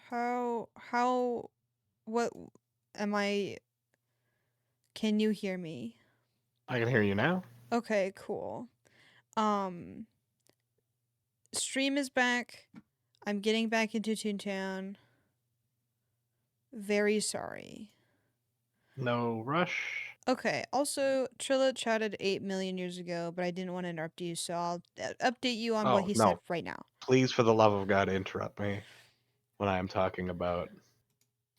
How what am I can you hear me? I can hear you now. Okay, cool. Um stream is back. I'm getting back into Toontown. Very sorry. No rush. Okay, also Trilla chatted 8 million years ago, but I didn't want to interrupt you, so I'll update you on what Oh, he said no. right now. Please, for the love of God, interrupt me when I am talking about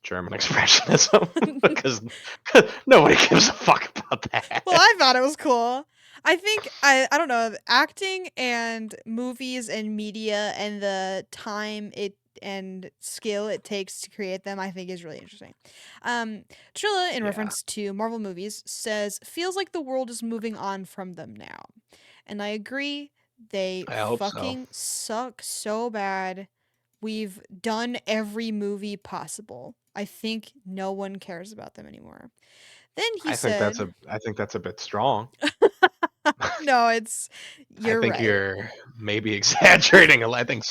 German expressionism because nobody gives a fuck about Well, that. I thought it was cool. I think I don't know, acting and movies and media and the time it and skill it takes to create them, I think is really interesting. Um, Trilla, in Yeah, reference to Marvel movies, says feels like the world is moving on from them now, and I agree. They I hope so. fucking suck so bad. We've done every movie possible. I think no one cares about them anymore. Then he said, I think that's a bit strong. no, it's I you're think right. you're maybe exaggerating a lot. I think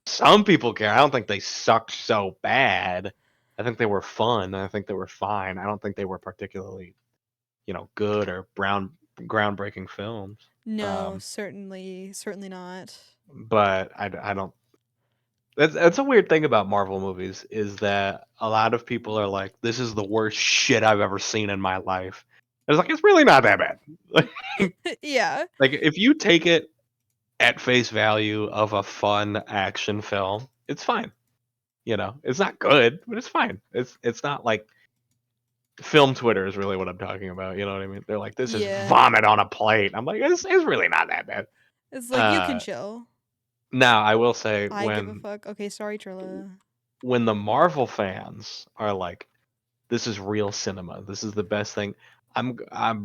some people care. I don't think they sucked so bad. I think they were fun. I think they were fine. I don't think they were particularly, good or groundbreaking films. No, Um, certainly not. but I don't. That's a weird thing about Marvel movies is that a lot of people are like, "This is the worst shit I've ever seen in my life." It's like it's really not that bad. Yeah. Like if you take it at face value of a fun action film, it's fine. It's not good, but it's fine. It's not like film Twitter is really what I'm talking about. You know what I mean? They're like, this is Yeah. vomit on a plate. I'm like, it's really not that bad. It's like you can Uh, chill. Now I will say I give a fuck. Okay, sorry, Trilla. when the Marvel fans are like, this is real cinema. This is the best thing. I'm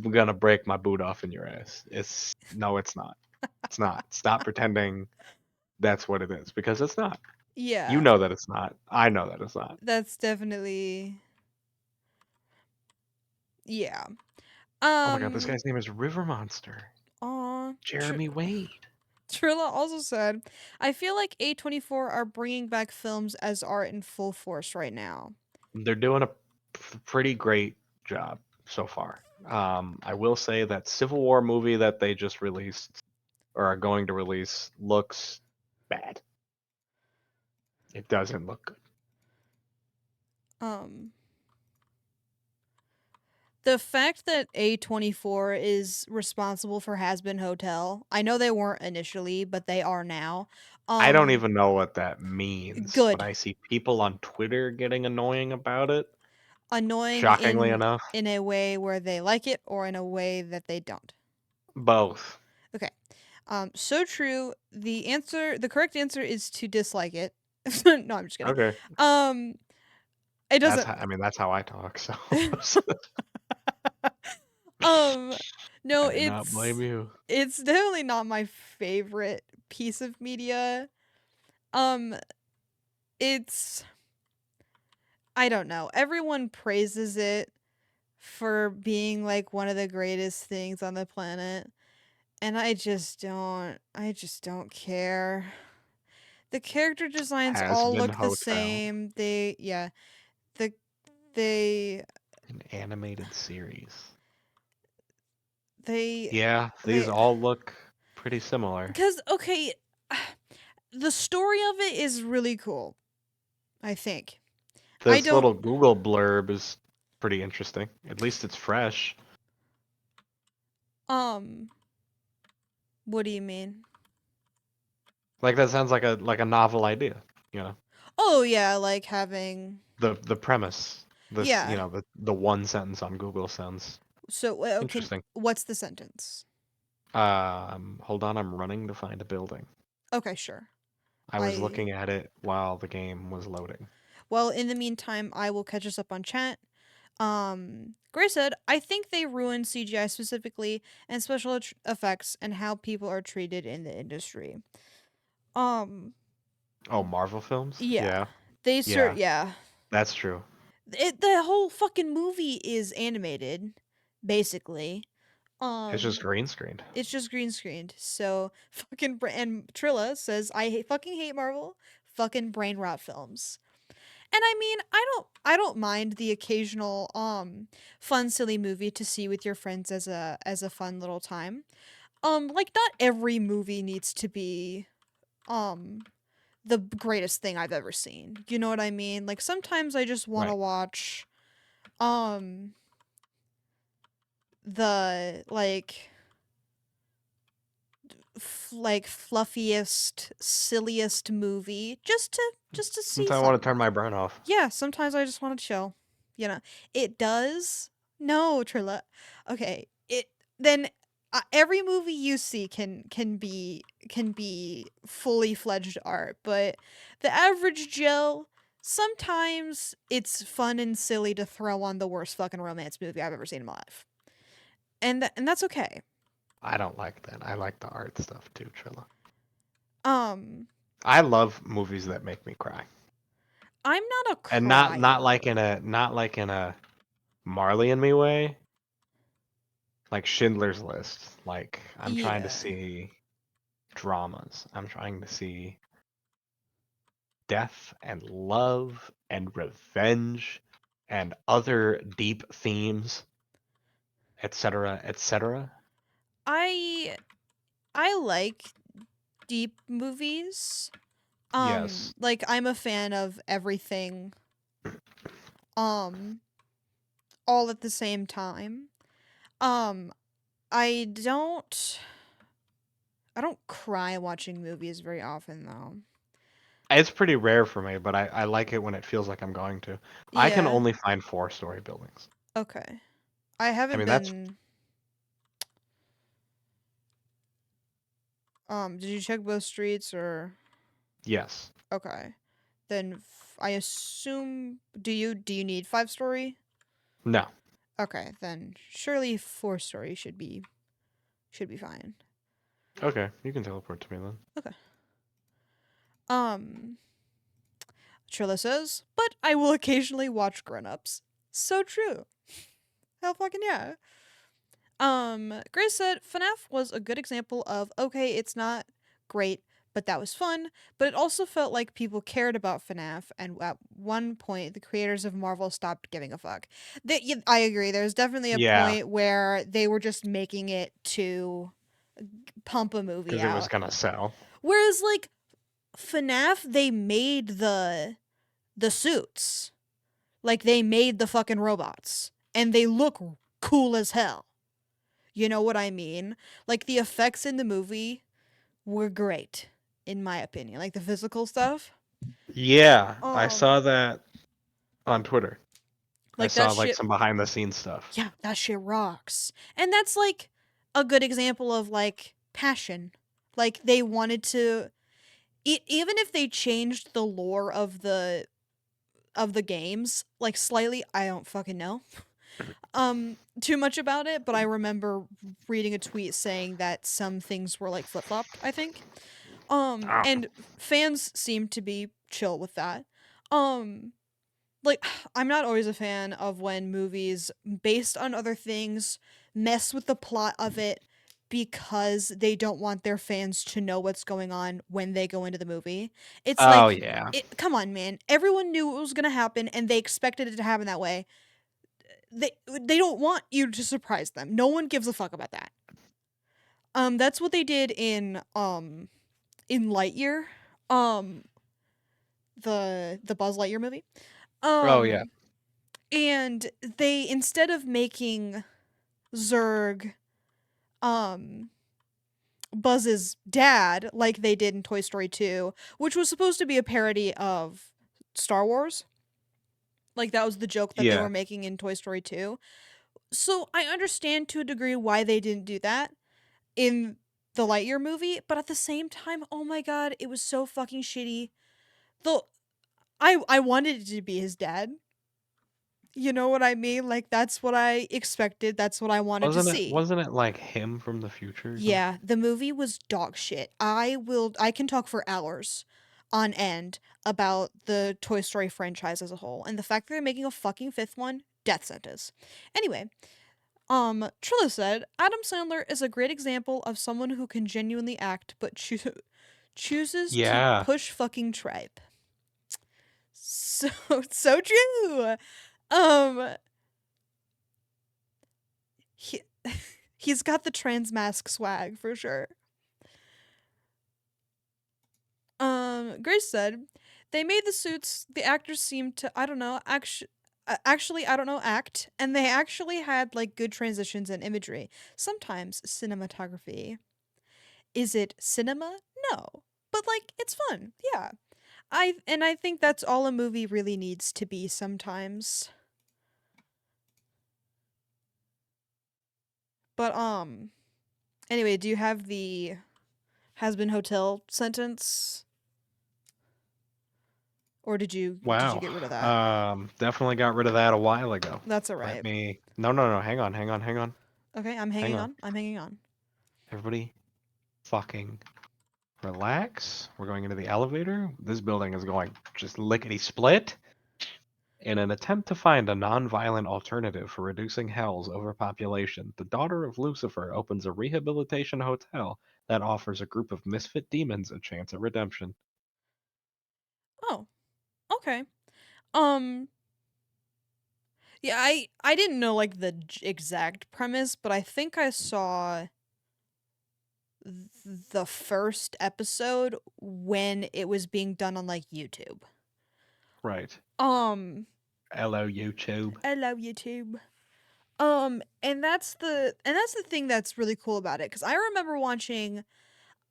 gonna break my boot off in your ass. It's no, it's not. It's not. Stop pretending that's what it is because it's not. You Yeah. know that it's not. I know that it's not. That's definitely yeah. Oh my god, this Um guy's name is River Monster. aw, Jeremy Wade. Trilla also said, I feel like A24 are bringing back films as art in full force right now. They're doing a pretty great job so far. I will say that Civil War movie that they just released or are going to release looks bad. It doesn't look good. Um The fact that A24 is responsible for Has Been Hotel, I know they weren't initially, but they are now. I don't Um, even know what that means, but good. I see people on Twitter getting annoying about it. Annoying Shockingly enough, in a way where they like it or in a way that they don't. both. Okay. So true. The correct answer is to dislike it. No, I'm just kidding. Okay, Um, it doesn't. I mean that's how I talk. So um, no, I do not blame you. it's definitely not my favorite piece of media. Um, it's I don't know. Everyone praises it for being like one of the greatest things on the planet, and I just don't care. The character designs Has all been look the Hotel, same. The they an animated series. they Yeah, these they all look pretty similar. cuz okay, the story of it is really cool, I think. I This don't little Google blurb is pretty interesting. At least it's fresh. um what do you mean? Like that sounds like a novel idea. You know, Oh yeah, like having the premise. This yeah. the one sentence on Google sounds So interesting. what's the sentence? Hold on, I'm running to find a building. Okay, sure. I was I looking at it while the game was loading. Well, in the meantime, I will catch us up on chat. Gray said, I think they ruined CGI specifically and special effects and how people are treated in the industry. Um, Oh, Marvel films? yeah. Yeah, Sir, yeah, yeah. that's true. The whole fucking movie is animated, basically. It's just Um, green screened. it's just green screened. So and Trilla says, fucking hate Marvel, fucking brain rot films. And I mean, I don't mind the occasional fun silly movie to see with your friends as a fun little time. Like not every movie needs to be um the greatest thing I've ever seen. You know what I mean? Like sometimes I just want to Right. watch um the like fluffiest, silliest movie just to see Sometimes I want to something. turn my brain off. Yeah, sometimes I just want to chill. You know, it does. No, Trilla. Okay, it then every movie you see can be fully fledged art, but the average Joe, sometimes it's fun and silly to throw on the worst fucking romance movie I've ever seen in my life, and that's okay. I don't like that. I like the art stuff too, Trilla. Um, I love movies that make me cry. I'm not a And not like crier. in a not like in a Marley and Me way, like Schindler's List. Like I'm trying to Yeah. see dramas. I'm trying to see death and love and revenge and other deep themes, etc., etc. I I like deep movies. Yes. Like I'm a fan of everything um all at the same time. Um I don't I don't cry watching movies very often though. It's pretty rare for me, but I like it when it feels like I'm going to. I can Yeah. only find four-story buildings. Okay. I I haven't mean, that's been did you check both streets or yes. okay. Then I assume do you need 5-story? No. Okay, then surely 4-story should be fine. Okay, you can teleport to me then. Okay. Um Trilla says, but I will occasionally watch Grown Ups. So true. Hell fucking yeah. Grace said FNAF was a good example of okay, it's not great, but that was fun. But it also felt like people cared about FNAF, and at one point, the creators of Marvel stopped giving a fuck. Yeah, I agree. There's definitely a Yeah, point where they were just making it to pump a movie because it was out. gonna sell. Whereas like FNAF, they made the suits. Like they made the fucking robots and they look cool as hell. You know what I mean? Like the effects in the movie were great in my opinion. Like the physical stuff. Yeah, I Um saw that on Twitter. I like that saw like shit, some behind the scenes stuff. yeah, that shit rocks. And that's like a good example of like passion. Like they wanted to even if they changed the lore of the games like slightly, I don't fucking know too much about it, but I remember reading a tweet saying that some things were like flip-flopped, I think. Oh. And fans seem to be chill with that. Um like I'm not always a fan of when movies based on other things mess with the plot of it because they don't want their fans to know what's going on when they go into the movie. It's Oh like yeah. come on, man. Everyone knew it was going to happen and they expected it to happen that way. They don't want you to surprise them. No one gives a fuck about that. That's what they did in Lightyear. Um the Buzz Lightyear movie. Oh yeah. Um and they instead of making Zurg um Buzz's dad like they did in Toy Story 2, which was supposed to be a parody of Star Wars. Like that was the joke that they Yeah. were making in Toy Story 2. So I understand to a degree why they didn't do that in the Lightyear movie, but at the same time, oh my god, it was so fucking shitty. Though I wanted it to be his dad. You know what I mean? Like that's what I expected. That's what I wanted to see. Wasn't it like him from the future or something? Yeah, the movie was dog shit. I can talk for hours on end about the Toy Story franchise as a whole and the fact that they're making a fucking fifth one, death sentence. Anyway, Trilla said, Adam Sandler is a great example of someone who can genuinely act but chooses to Yeah. push fucking tripe. So so true. Um he, he's got the trans mask swag for sure. Grace said, they made the suits, the actors seemed to, I don't know, actually, I don't know, act, and they actually had like good transitions and imagery. Sometimes cinematography. Is it cinema? No. But like, it's fun. Yeah. I think that's all a movie really needs to be sometimes. But anyway, do you have the has been hotel sentence or did you Wow. get rid of that? Definitely got rid of that a while ago. That's all Let right. me. No, no, no. Hang on, hang on, hang on, Okay, I'm hang hanging on. on. I'm hanging on. Everybody, fucking relax. We're going into the elevator. This building is going just lickety split. In an attempt to find a non-violent alternative for reducing Hell's overpopulation, the daughter of Lucifer opens a rehabilitation hotel that offers a group of misfit demons a chance at redemption. Oh, okay. Um yeah, I didn't know like the exact premise, but I think I saw the first episode when it was being done on like YouTube. Right. Um Hello, YouTube. hello YouTube. And that's the thing that's really cool about it cuz I remember watching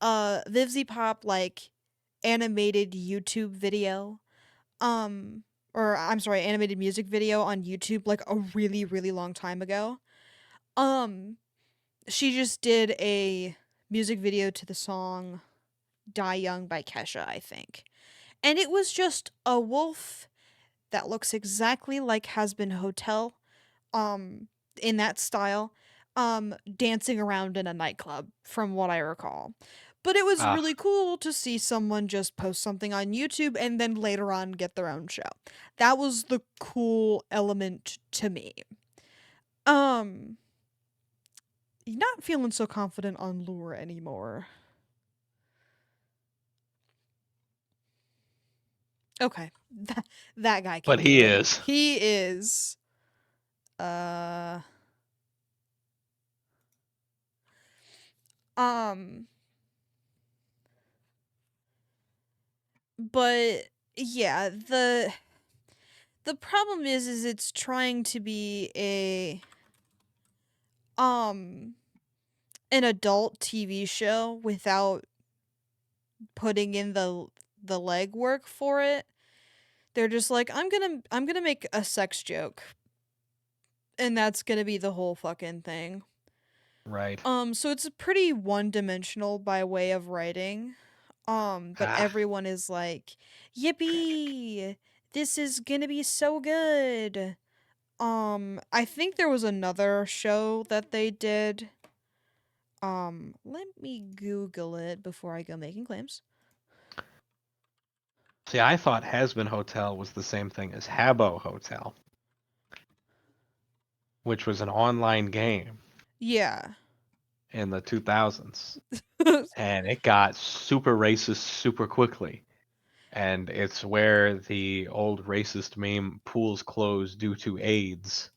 Vivzy Pop like animated YouTube video. Or I'm sorry, animated music video on YouTube like a really really long time ago. Um she just did a music video to the song Die Young by Kesha, I think. And it was just a wolf that looks exactly like Has Been Hotel, um, in that style, dancing around in a nightclub, from what I recall. But it was Ah, really cool to see someone just post something on YouTube and then later on get their own show. That was the cool element to me. Um, not feeling so confident on Lure anymore. Okay. That guy but can do he it. is. He is uh um but yeah, the problem is it's trying to be a um an adult TV show without putting in the legwork for it. They're just like I'm going to make a sex joke and that's going to be the whole fucking thing. Right. So it's pretty one-dimensional by way of writing. But Ah. everyone is like, "Yippee! This is going to be so good." I think there was another show that they did. Let me Google it before I go making claims. See, I thought Hasbin Hotel was the same thing as Habbo Hotel, which was an online game Yeah. in the 2000s. And it got super racist super quickly. And it's where the old racist meme "pools closed due to AIDS"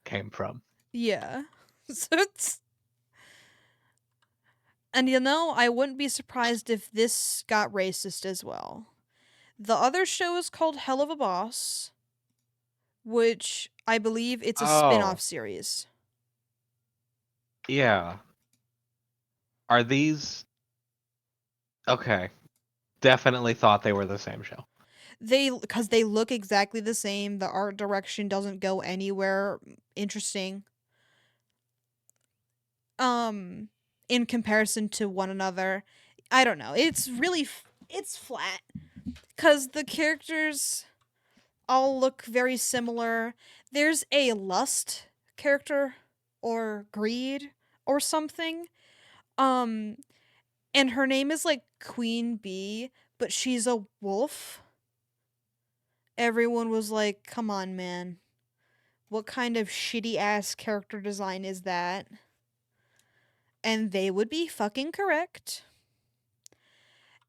came from. Yeah. So it's and I wouldn't be surprised if this got racist as well. The other show is called Hell of a Boss, which I believe it's a spin-off Oh, series. yeah. Are these okay? Definitely thought they were the same show. They cuz they look exactly the same, the art direction doesn't go anywhere interesting um in comparison to one another. I don't know. It's really it's flat cuz the characters all look very similar. There's a lust character or greed or something. Um and her name is like Queen Bee, but she's a wolf. Everyone was like, "Come on, man. What kind of shitty ass character design is that?" And they would be fucking correct.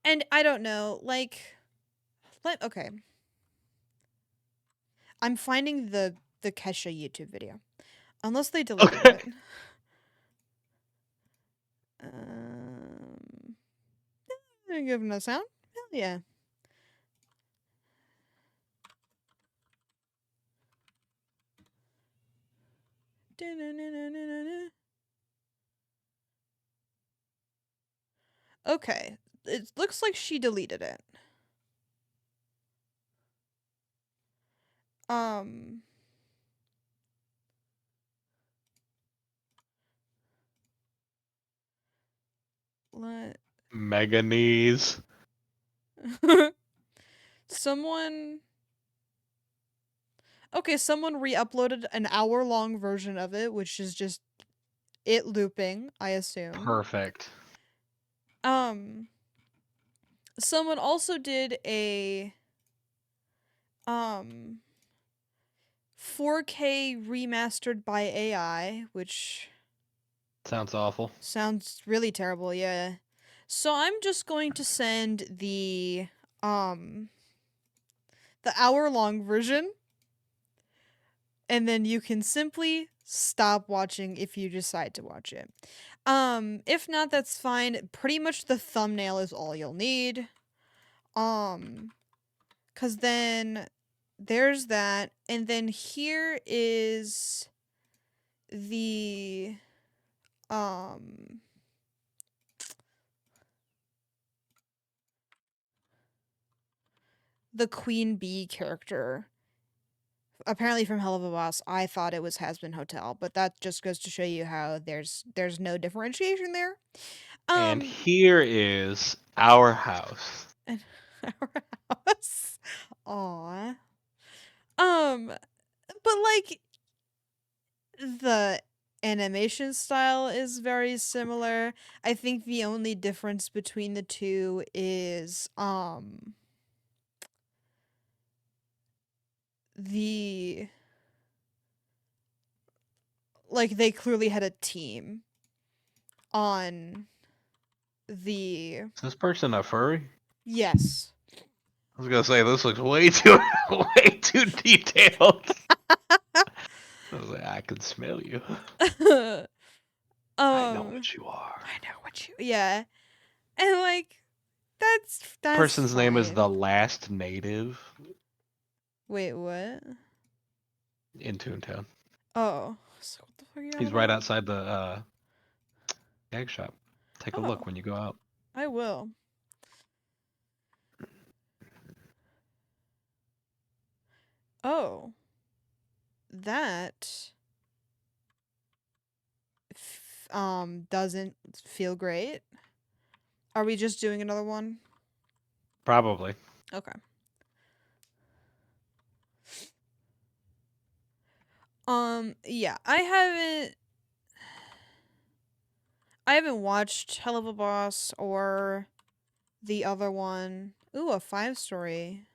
And I don't know, like okay. I'm finding the Kesha YouTube video. Unless they deleted Okay. it. Um, give them a sound. Hell yeah. Okay, it looks like she deleted it. Um, let Mega knees. someone. Okay, someone re-uploaded an hour-long version of it, which is just it looping, I assume. Perfect. Um, someone also did a um 4K remastered by AI, which Sounds awful. sounds really terrible, yeah. So I'm just going to send um the hour-long version, and then you can simply stop watching if you decide to watch it. If not, that's fine. Pretty much the thumbnail is all you'll need. Um, cause then there's that, and then here is the um the queen bee character. Apparently from Hell of a Boss. I thought it was Has Been Hotel, but that just goes to show you how there's no differentiation there. And Um, here is our house. and our house. Aw. But like the animation style is very similar. I think the only difference between the two is the like they clearly had a team on the Is this person a furry? yes. I was gonna say this looks way too way too detailed. I was like, I can smell you. I know um what you are. I know what you yeah. And like that's Person's name is the fine. last native Wait, what? in Toontown. Oh. So what the fuck are you on He's right about? outside the egg shop. Take a look Oh, when you go out. I will. Oh, that doesn't feel great. Are we just doing another one? Probably. Okay. Yeah, I haven't watched Hell of a Boss or the other one. Ooh, a 5 story.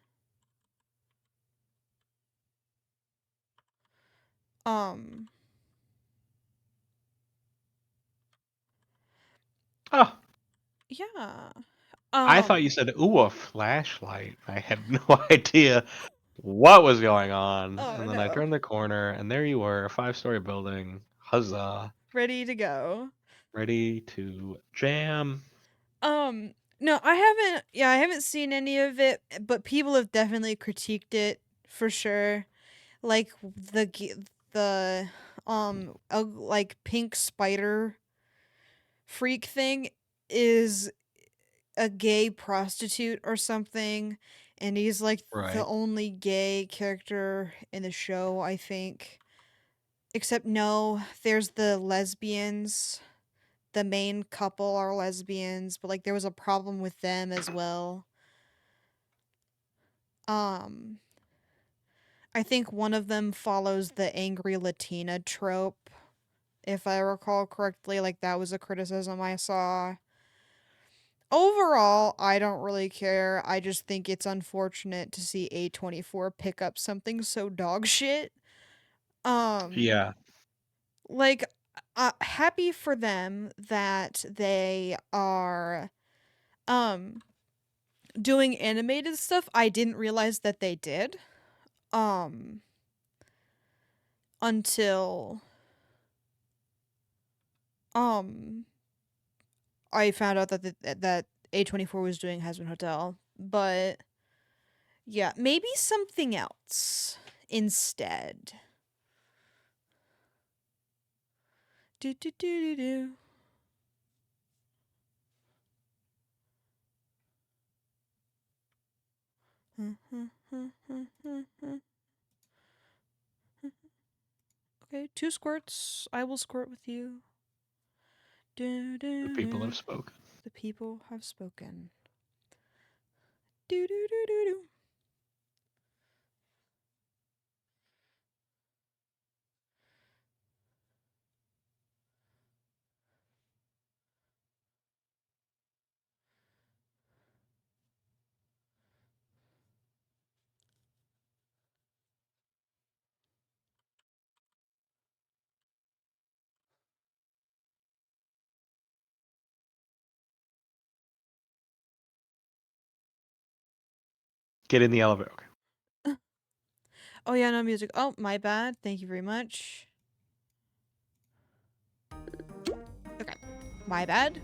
Um, Oh, yeah. I thought you Um, said ooh a flashlight. I had no idea what was going on. oh And then I no. turned the corner and there you were, a 5-story building. Huzzah. Ready to go. Ready to jam. No, I haven't seen any of it, but people have definitely critiqued it for sure. Like the like pink spider freak thing is a gay prostitute or something, and he's like the Right. only gay character in the show, I think. Except no, there's the lesbians. The main couple are lesbians, but like there was a problem with them as well. Um I think one of them follows the angry Latina trope, if I recall correctly. Like that was a criticism I saw. Overall, I don't really care. I just think it's unfortunate to see A24 pick up something so dog shit. Um, Yeah. like, happy for them that they are, um, doing animated stuff. I didn't realize that they did. Um, until um I found out that A24 was doing Hazbin Hotel. But yeah, maybe something else instead. Do do do do do. Okay, 2 squirts. I will squirt with you. Do, The do, people do. have spoken. The people have spoken. Do, do, do, do, do. Get in the elevator. Okay. Oh, yeah, no music. Oh, my bad. Thank you very much. Okay, my bad.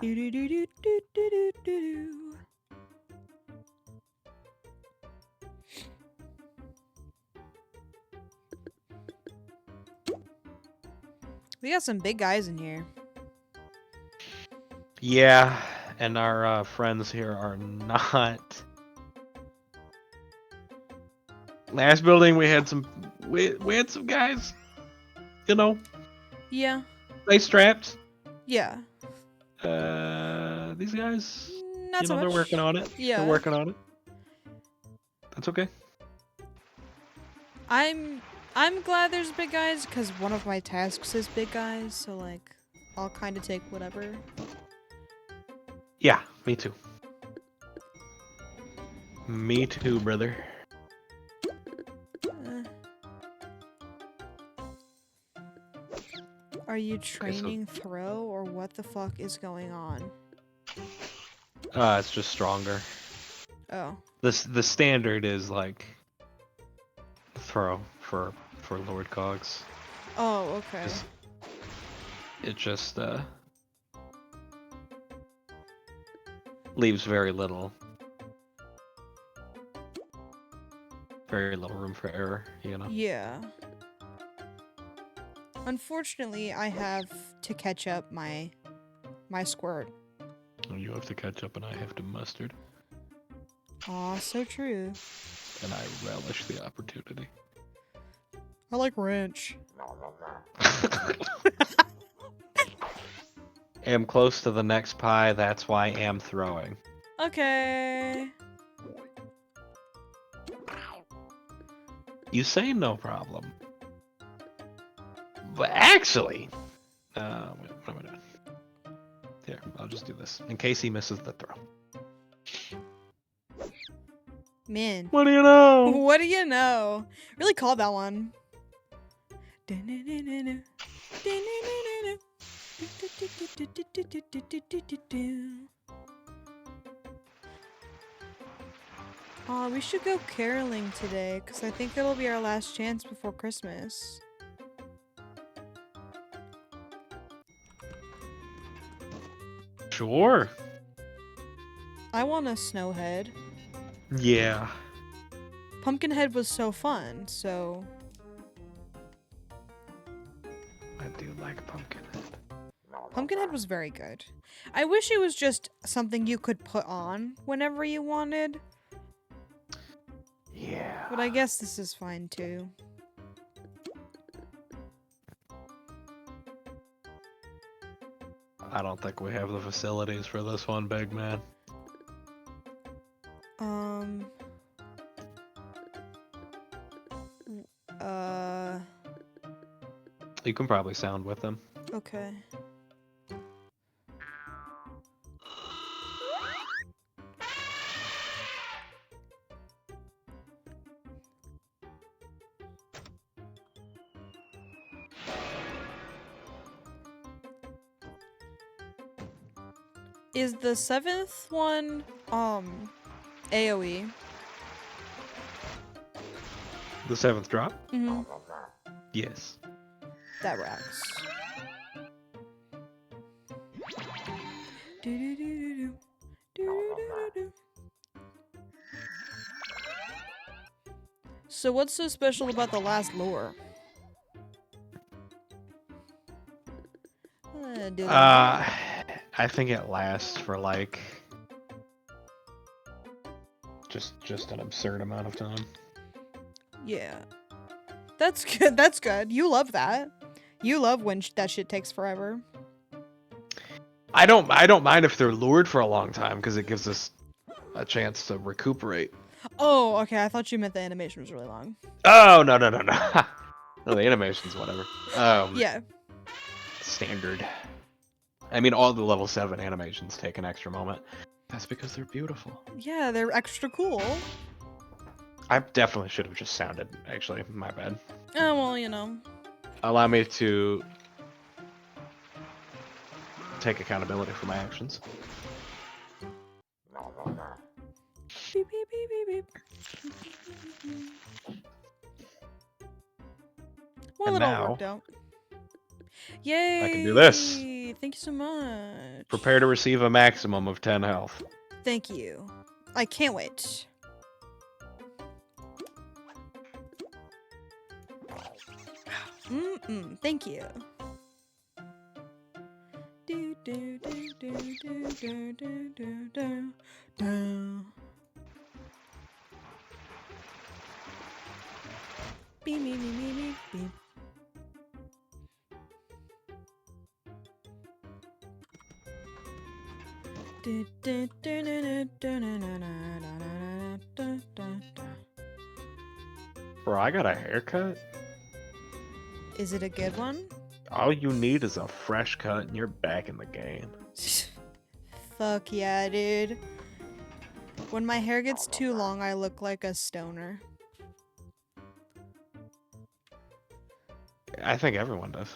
Do, do, do, do, do, do, do, do. We got some big guys in here. Yeah, and our friends here are not. Last building we had some we had some guys, you know, Yeah. nice straps. Yeah. These guys, Not you so know, they're working much. on it. They're Yeah. working on it. That's okay. I'm glad there's big guys because one of my tasks is big guys, so like I'll kind of take whatever. Yeah, me too. Me too, brother. Uh, are you Okay, so training throw or what the fuck is going on? it's just stronger. Oh. The standard is like throw for Lord Cogs. Oh, okay. It just leaves very little room for error, you know. Yeah. Unfortunately, I have to catch up my squirt. You have to catch up and I have to mustard. Aw, so true. And I relish the opportunity. I like wrench. Am close to the next pie, that's why am throwing. Okay. You say no problem. But actually, wait, what am I doing? Here, I'll just do this in case he misses the throw. Man. What do you know? What do you know? Really called that one. Aw, we should go caroling today, because I think it'll be our last chance before Christmas. Sure. I want a snowhead. Yeah. Pumpkinhead was so fun, so... I do like Pumpkinhead. Pumpkinhead was very good. I wish it was just something you could put on whenever you wanted. Yeah. But I guess this is fine too. I don't think we have the facilities for this one, big man. Um... You can probably sound with them. Okay. Is the 7th one, AoE? The 7th drop? Mm-hmm. Yes. That rocks. Do-do-do-do-do. Do-do-do-do-do. So what's so special about the last lure? I think it lasts for like just an absurd amount of time. Yeah. That's good. That's good. You love that. You love when that shit takes forever. I don't mind if they're lured for a long time because it gives us a chance to recuperate. Oh, okay. I thought you meant the animation was really long. Oh no. No, the animation's whatever. Yeah. Standard. I mean, all the level 7 animations take an extra moment. That's because they're beautiful. Yeah, they're extra cool. I definitely should have just sounded. Actually, my bad. Oh, well, you know. Allow me to take accountability for my actions. Beep, beep, beep, beep, beep. Well, And it all now, worked out. Yay! I can do this. Thank you so much. Prepare to receive a maximum of 10 health. Thank you. I can't wait. Thank you. Do do do do do do do do do do. Beep beep beep beep beep beep. Do, do, do, do, do, do, do, do, do, do. Bro, I got a haircut. Is it a good one? All you need is a fresh cut and you're back in the game. Fuck yeah, dude. When my hair gets too long, I look like a stoner. I think everyone does.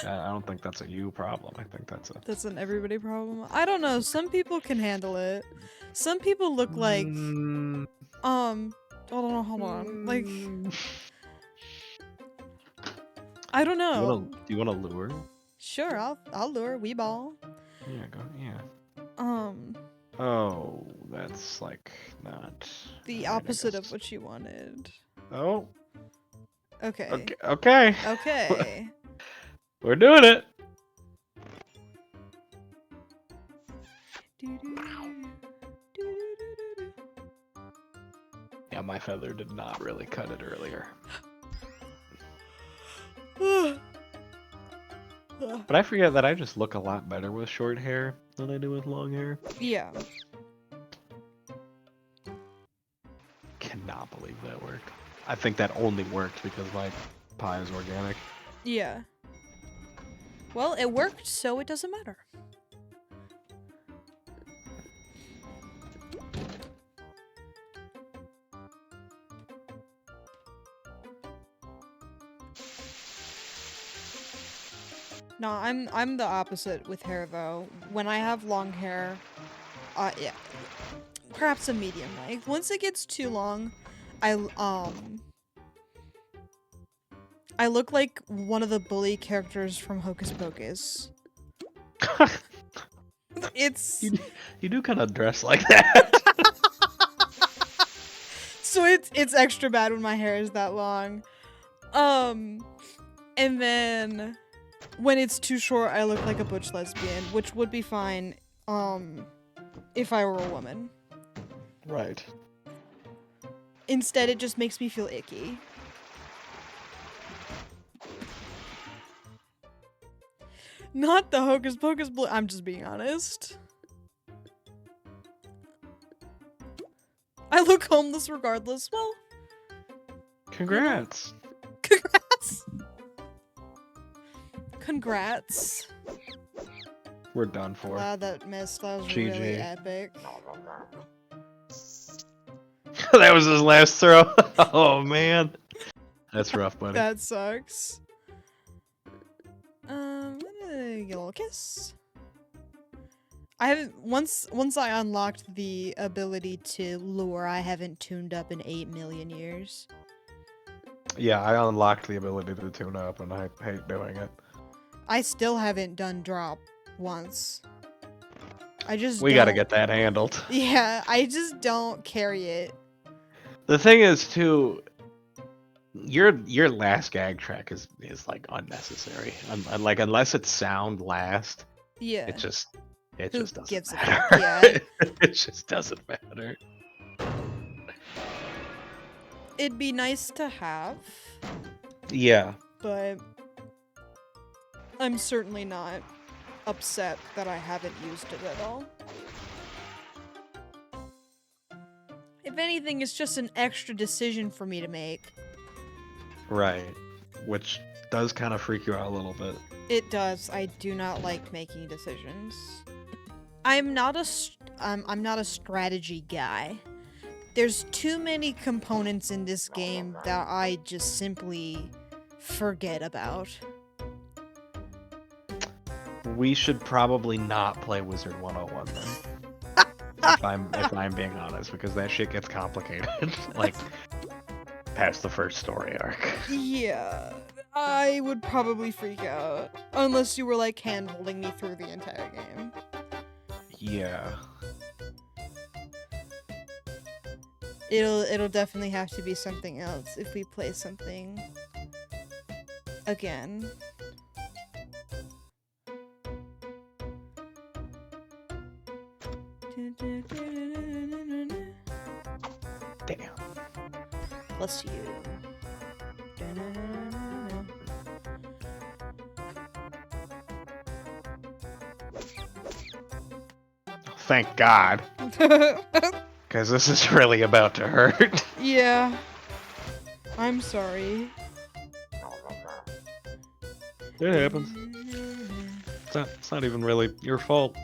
I don't think that's a you problem. I think that's a... That's an everybody problem. I don't know. Some people can handle it. Some people look like... Hold on. Like... I don't know. Do you want to lure? Sure, I'll lure Weeball. Yeah, go. Yeah. Oh, that's like not the opposite of what you wanted. Oh. Okay. Okay. Okay. We're doing it. Yeah, my feather did not really cut it earlier. But I forget that I just look a lot better with short hair than I do with long hair. Yeah. Cannot believe that worked. I think that only worked because my pie is organic. Yeah. Well, it worked, so it doesn't matter. No, I'm the opposite with hair though. When I have long hair, yeah, perhaps a medium length. Once it gets too long, I look like one of the bully characters from Hocus Pocus. It's you do kind of dress like that. So it's extra bad when my hair is that long. And then when it's too short, I look like a butch lesbian, which would be fine, if I were a woman. Right. Instead, it just makes me feel icky. Not the Hocus Pocus I'm just being honest. I look homeless regardless. Well, congrats. Congrats. Congrats. We're done for. Wow, that missed. That was GG. really epic. That was his last throw. Oh man. That's rough, buddy. That sucks. Get a little kiss. I haven't once I unlocked the ability to lure, I haven't tuned up in 8 million years. Yeah, I unlocked the ability to tune up, and I hate doing it. I still haven't done drop once. I just We gotta don't. get that handled. Yeah, I just don't carry it. The thing is, too, your last gag track is like unnecessary. Like unless it's sound last, it Yeah. just it Who just doesn't gives a fuck? matter. Yeah. It just doesn't matter. It'd be nice to have, Yeah. but I'm certainly not upset that I haven't used it at all. If anything, it's just an extra decision for me to make. Right. Which does kind of freak you out a little bit. It does. I do not like making decisions. I'm not a strategy guy. There's too many components in this game that I just simply forget about. We should probably not play Wizard 101 then. if I'm being honest, because that shit gets complicated. Like past the first story arc. Yeah, I would probably freak out unless you were like hand-holding me through the entire game. Yeah. It'll definitely have to be something else if we play something again. Damn. Bless you. Thank God. Because this is really about to hurt. Yeah. I'm sorry. It happens. It's not even really your fault.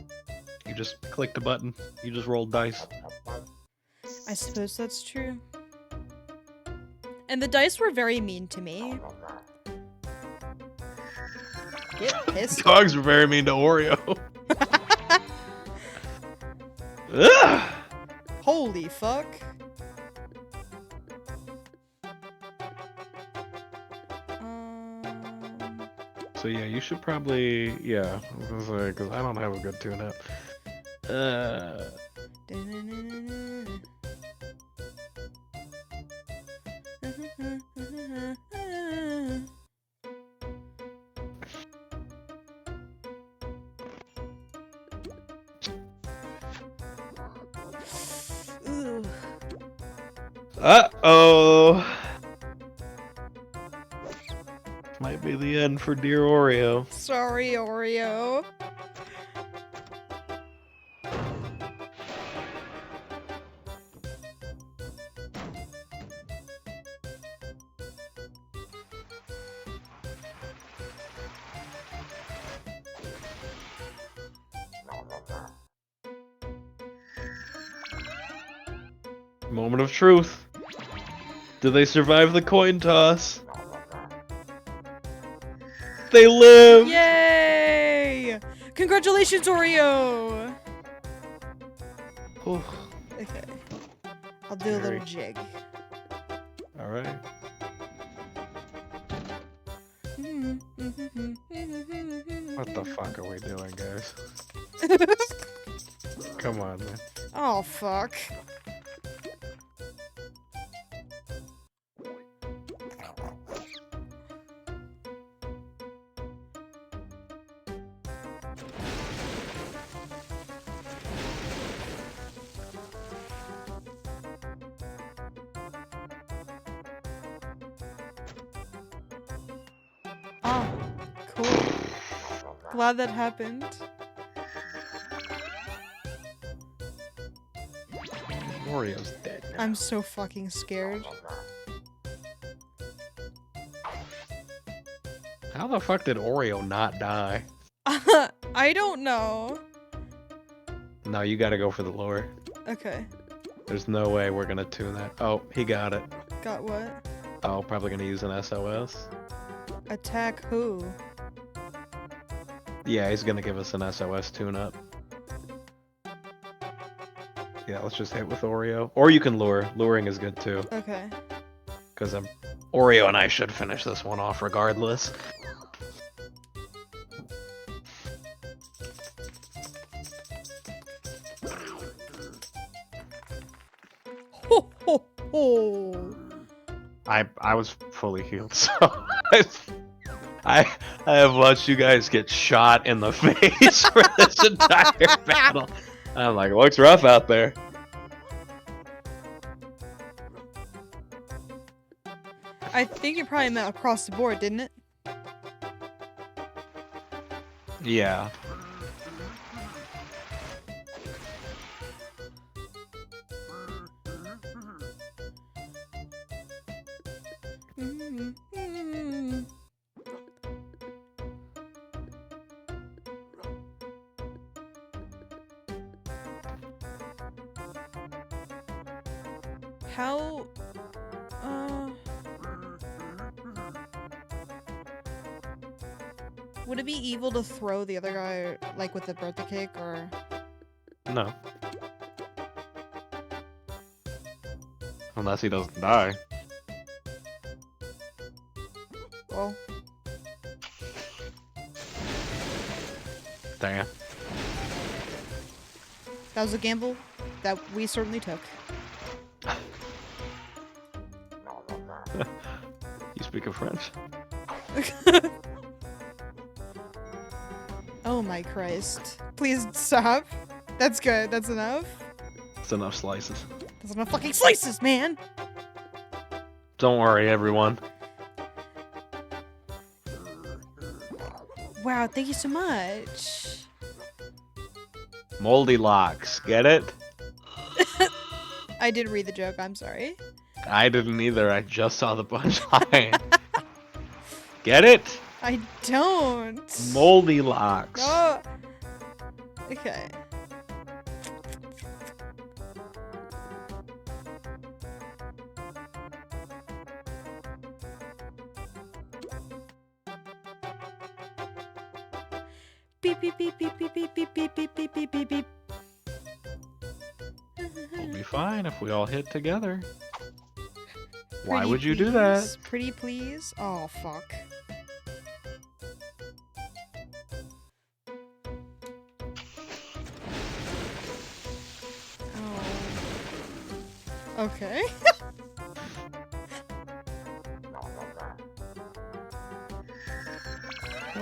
You just clicked a button. You just rolled dice. I suppose that's true. And the dice were very mean to me. Get pissed. Dogs were very mean to Oreo. Ugh! Holy fuck. So yeah, you should probably, yeah, because I don't have a good tune-up. Ooh. Uh-oh! Might be the end for dear Oreo. Sorry, Oreo. Moment of truth. Do they survive the coin toss? They live! Yay! Congratulations, Oreo! Oof. Okay. I'll do a little Very- jig. Alright. What the fuck are we doing, guys? Come on, man. Oh, fuck. Oh, cool. Glad that happened. Oreo's dead now. I'm so fucking scared. How the fuck did Oreo not die? I don't know. No, you gotta go for the lure. Okay. There's no way we're gonna tune that. Oh, he got it. Got what? Oh, probably gonna use an SOS. Attack who? Yeah, he's gonna give us an SOS tune-up. Yeah, let's just hit with Oreo. Or you can lure. Luring is good too. Okay. Because Oreo and I should finish this one off regardless. Ho ho ho! I was fully healed, so I have watched you guys get shot in the face for this entire battle. I'm like, looks rough out there. I think it probably meant across the board, didn't it? Yeah. How? Would it be evil to throw the other guy, like, with the birthday cake, or? No. Unless he doesn't die. Well. Damn. That was a gamble that we certainly took. You speak of French? Oh my Christ. Please stop. That's good. That's enough. It's enough slices. That's enough fucking slices, man! Don't worry, everyone. Wow, thank you so much. Moldy locks, get it? I didn't read the joke, I'm sorry. I didn't either, I just saw the punchline. Get it? I don't. Moldy locks. Oh. Okay. Beep beep beep beep beep beep beep beep beep beep beep beep beep. We'll be fine if we all hit together. Why Pretty would you do please? that? Pretty please? Oh fuck. Oh. Okay.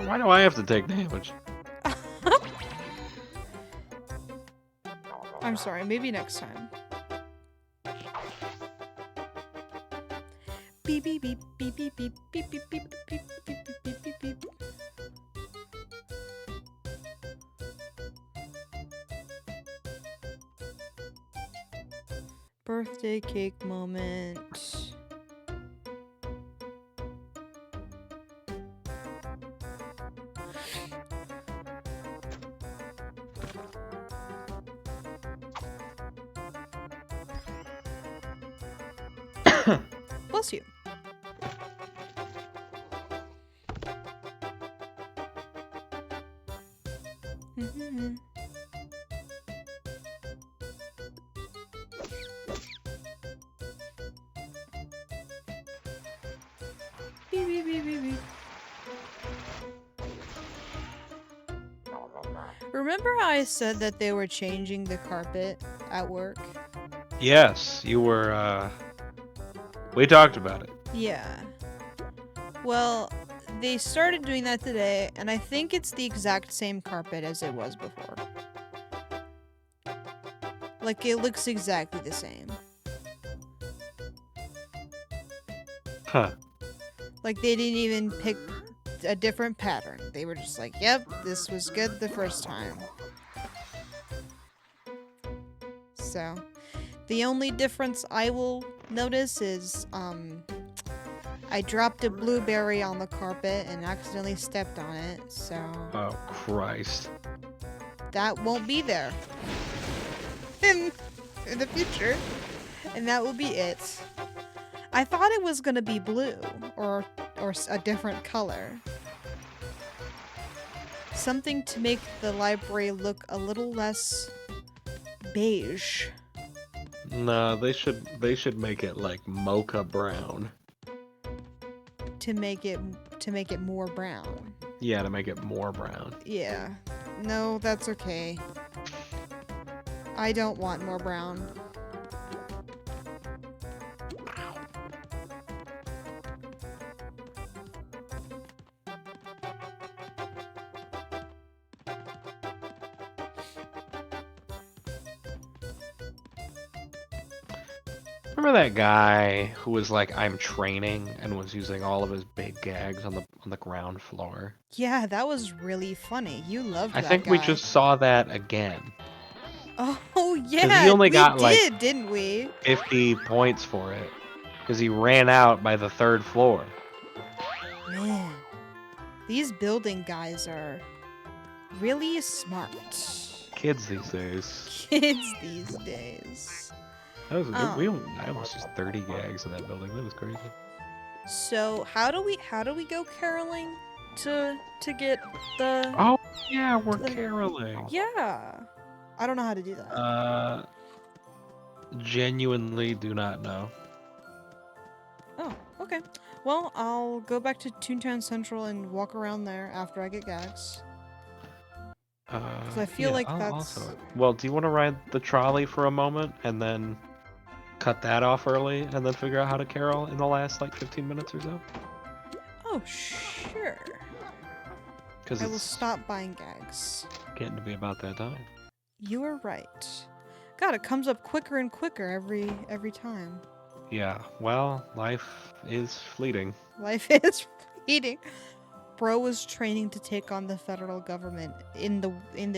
Why do I have to take damage? I'm sorry, maybe next time. Beep beep beep beep beep beep beep beep beep beep beep beep beep beep. Birthday cake moment. Bless you. Beep, beep, beep, beep, beep. Remember how I said that they were changing the carpet at work? Yes, you were, we talked about it. Yeah. Well, they started doing that today, and I think it's the exact same carpet as it was before. Like, it looks exactly the same. Huh. Like, they didn't even pick a different pattern. They were just like, yep, this was good the first time. So, the only difference I will notice is, I dropped a blueberry on the carpet and accidentally stepped on it, so... Oh, Christ. That won't be there. In the future. And that will be it. I thought it was gonna be blue, or a different color. Something to make the library look a little less beige. No, they should make it like mocha brown. to make it more brown. Yeah, to make it more brown. Yeah. No, that's okay. I don't want more brown. Remember that guy who was like, "I'm training," and was using all of his big gags on the ground floor? Yeah, that was really funny. You loved I that think we guy. just saw that again. Oh, Because he yeah, only we got like did, didn't we? 50 points for it. Because he ran out by the third floor. Man, these building guys are really smart. Kids these days. Kids these days. That was Um, I almost used 30 gags in that building. That was crazy. so how do we go caroling to get the Oh yeah, we're the- caroling. Yeah. I don't know how to do that. Genuinely do not know. Oh, okay. Well, I'll go back to Toontown Central and walk around there after I get gags. I feel Yeah, like I'll that's- also. Well, do you want to ride the trolley for a moment and then cut that off early and then figure out how to carol in the last like 15 minutes or so? Oh, sure. Because I will it's stop buying gags. getting to be about that time. You are right. God, it comes up quicker and quicker every time. Yeah, well, life is fleeting. Life is fleeting. Bro was training to take on the federal government in the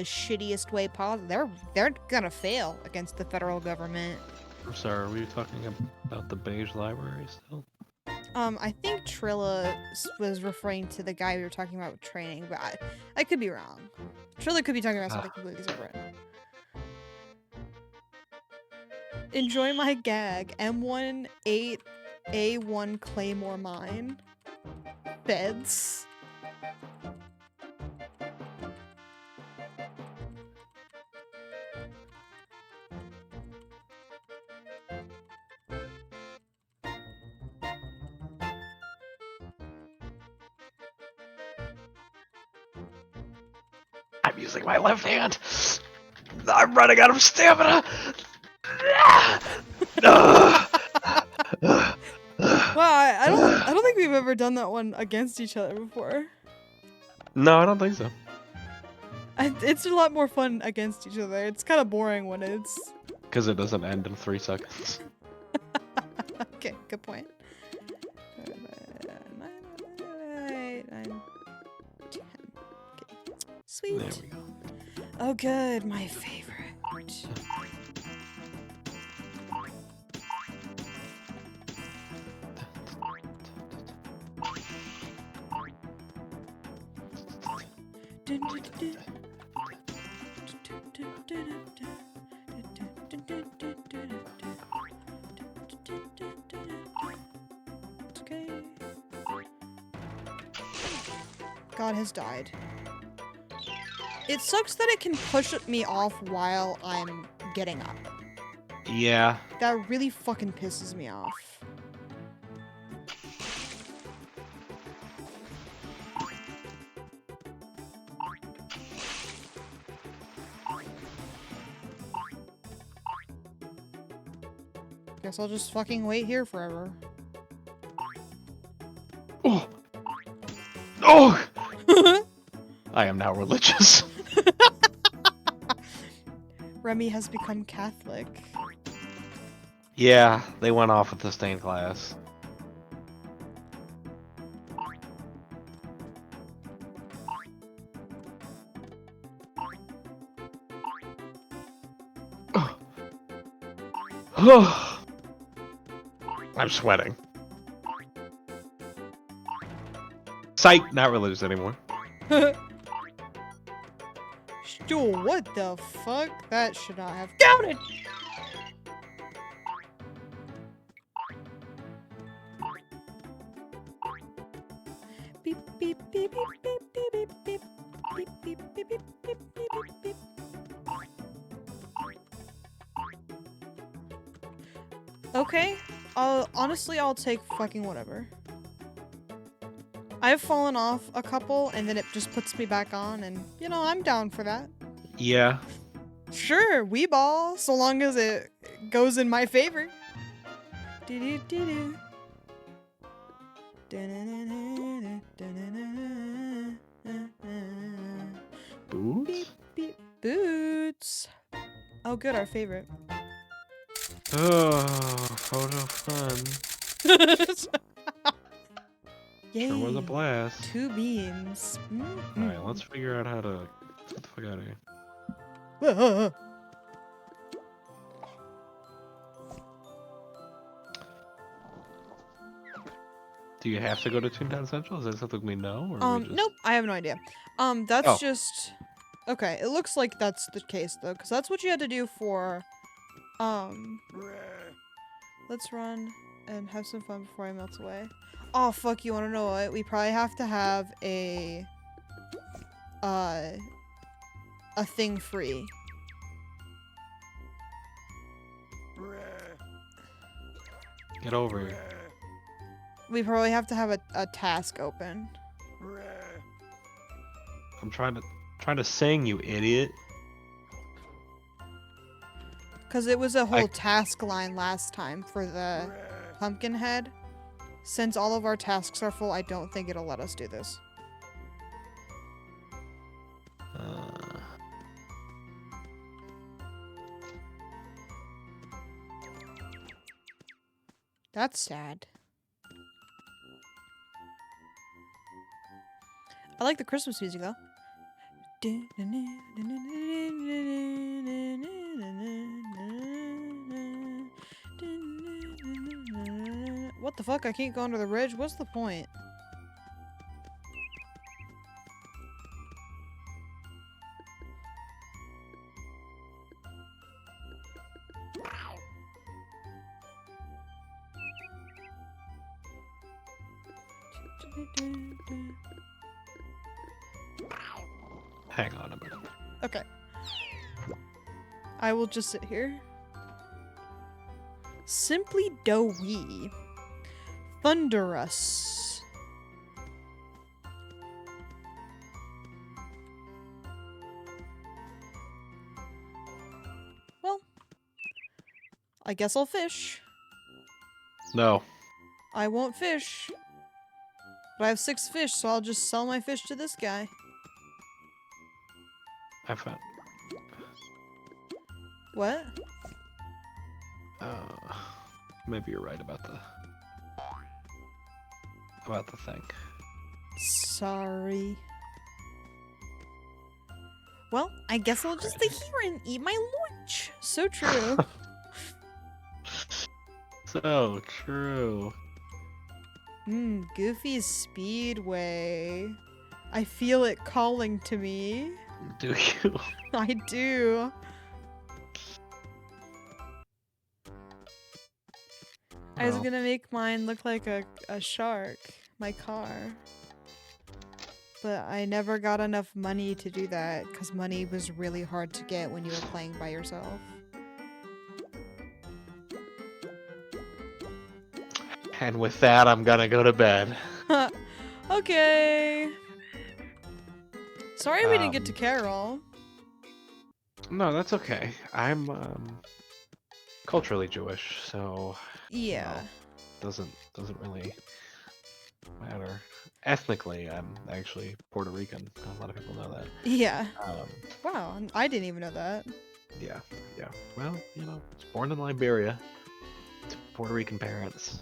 shittiest way possible. They're gonna fail against the federal government. I'm sorry, are we talking about the beige library still? I think Trilla was referring to the guy we were talking about with training, but I could be wrong. Trilla could be talking about something completely separate. Enjoy my gag. M18A1 Claymore Mine. Beds. I'm using my left hand. I'm running out of stamina. Wow, I don't think we've ever done that one against each other before. No, I don't think so. It's a lot more fun against each other. It's kind of boring when it's... Because it doesn't end in 3 seconds. Okay, good point. 9, 10. Okay. Sweet. There we go. Oh, good. My favorite. Okay. God has died. It sucks that it can push me off while I'm getting up. Yeah. That really fucking pisses me off. Guess I'll just fucking wait here forever. Oh! Oh! I am now religious. Remy has become Catholic. Yeah, they went off with the stained glass. I'm sweating. Psych, not religious anymore. Yo, what the fuck? That should not have counted! Beep beep beep beep beep beep beep beep beep beep beep beep beep beep beep. Okay. I'll take fucking whatever. I've fallen off a couple, and then it just puts me back on, and, you know, I'm down for that. Yeah. Sure, we ball, so long as it goes in my favor. Do-do-do-do. Beep, Boots? beep. Boots. Oh, good, our favorite. Oh, photo fun. Sure was a Yay. blast. 2 beams. Alright, let's figure out how to get the fuck out of here. Ah. Do you have to go to Toontown Central? Is that something we know? Or we just... Nope, I have no idea. That's Oh. just... Okay, it looks like that's the case, though, because that's what you had to do for, let's run and have some fun before I melt away. Oh, fuck, you wanna know what? We probably have to have a thing free. Get over here. We probably have to have a task open. I'm trying to sing, you idiot. Because it was a whole task line last time for the pumpkin head. Since all of our tasks are full, I don't think it'll let us do this. That's sad. I like the Christmas music though. What the fuck? I can't go under the bridge? What's the point? Hang on a minute. Okay. I will just sit here. Simply doughy. Thunderous. Well, I guess I'll fish. No. I won't fish. But I have 6 fish, so I'll just sell my fish to this guy. I found. What? Maybe you're right about the thing. Sorry. Well, I guess I'll just stay here and eat my lunch. So true. So true. Goofy's Speedway. I feel it calling to me. Do you? I do. I was gonna make mine look like a shark, my car. But I never got enough money to do that, because money was really hard to get when you were playing by yourself. And with that, I'm gonna go to bed. Okay. Sorry we didn't get to Carol. No, that's okay. I'm culturally Jewish, so Yeah. doesn't really matter. Ethnically, I'm actually Puerto Rican. A lot of people know that. Yeah. Wow, I didn't even know that. Yeah. Well, you know, I was born in Liberia to Puerto Rican parents,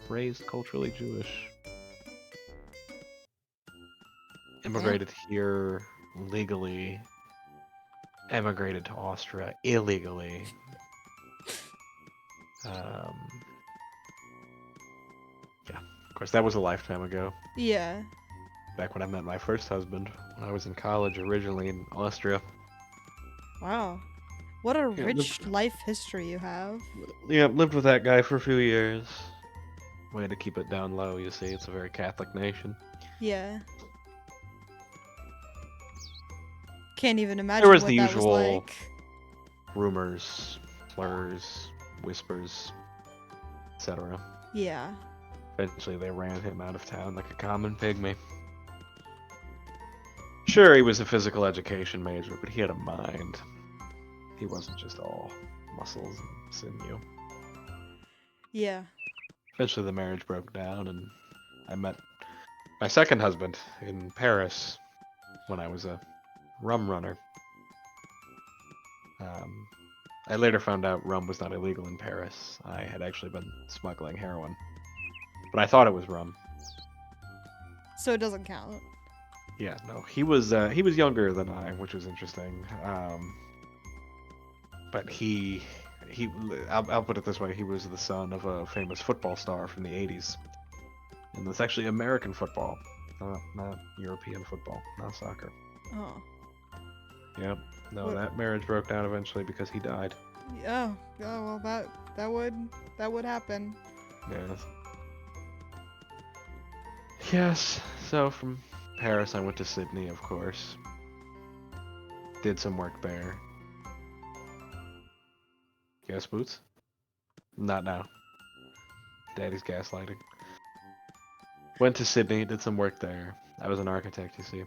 raised culturally Jewish. Immigrated here legally. Emigrated to Austria illegally. Yeah, of course, that was a lifetime ago. Yeah. Back when I met my first husband, when I was in college originally in Austria. Wow. What a rich life history you have. Yeah, lived with that guy for a few years. Way to keep it down low, you see. It's a very Catholic nation. Yeah. Can't even imagine There was what the that was usual like. rumors, slurs, whispers. etc. Yeah. Eventually, they ran him out of town like a common pygmy. Sure, he was a physical education major, but he had a mind. He wasn't just all muscles and sinew. Yeah. Eventually, the marriage broke down, and I met my second husband in Paris when I was a rum runner. Um, I later found out rum was not illegal in Paris. I had actually been smuggling heroin, but I thought it was rum. So it doesn't count. Yeah, no, he was younger than I, which was interesting. But he I'll put it this way: he was the son of a famous football star from the '80s, and that's actually American football, not European football, not soccer. Oh. Yep. No, What? that marriage broke down eventually because he died. Oh. Oh well, that would happen. Yes. Yes. So from Paris, I went to Sydney, of course. Did some work there. Gas boots? Not now. Daddy's gaslighting. Went to Sydney, did some work there. I was an architect, you see.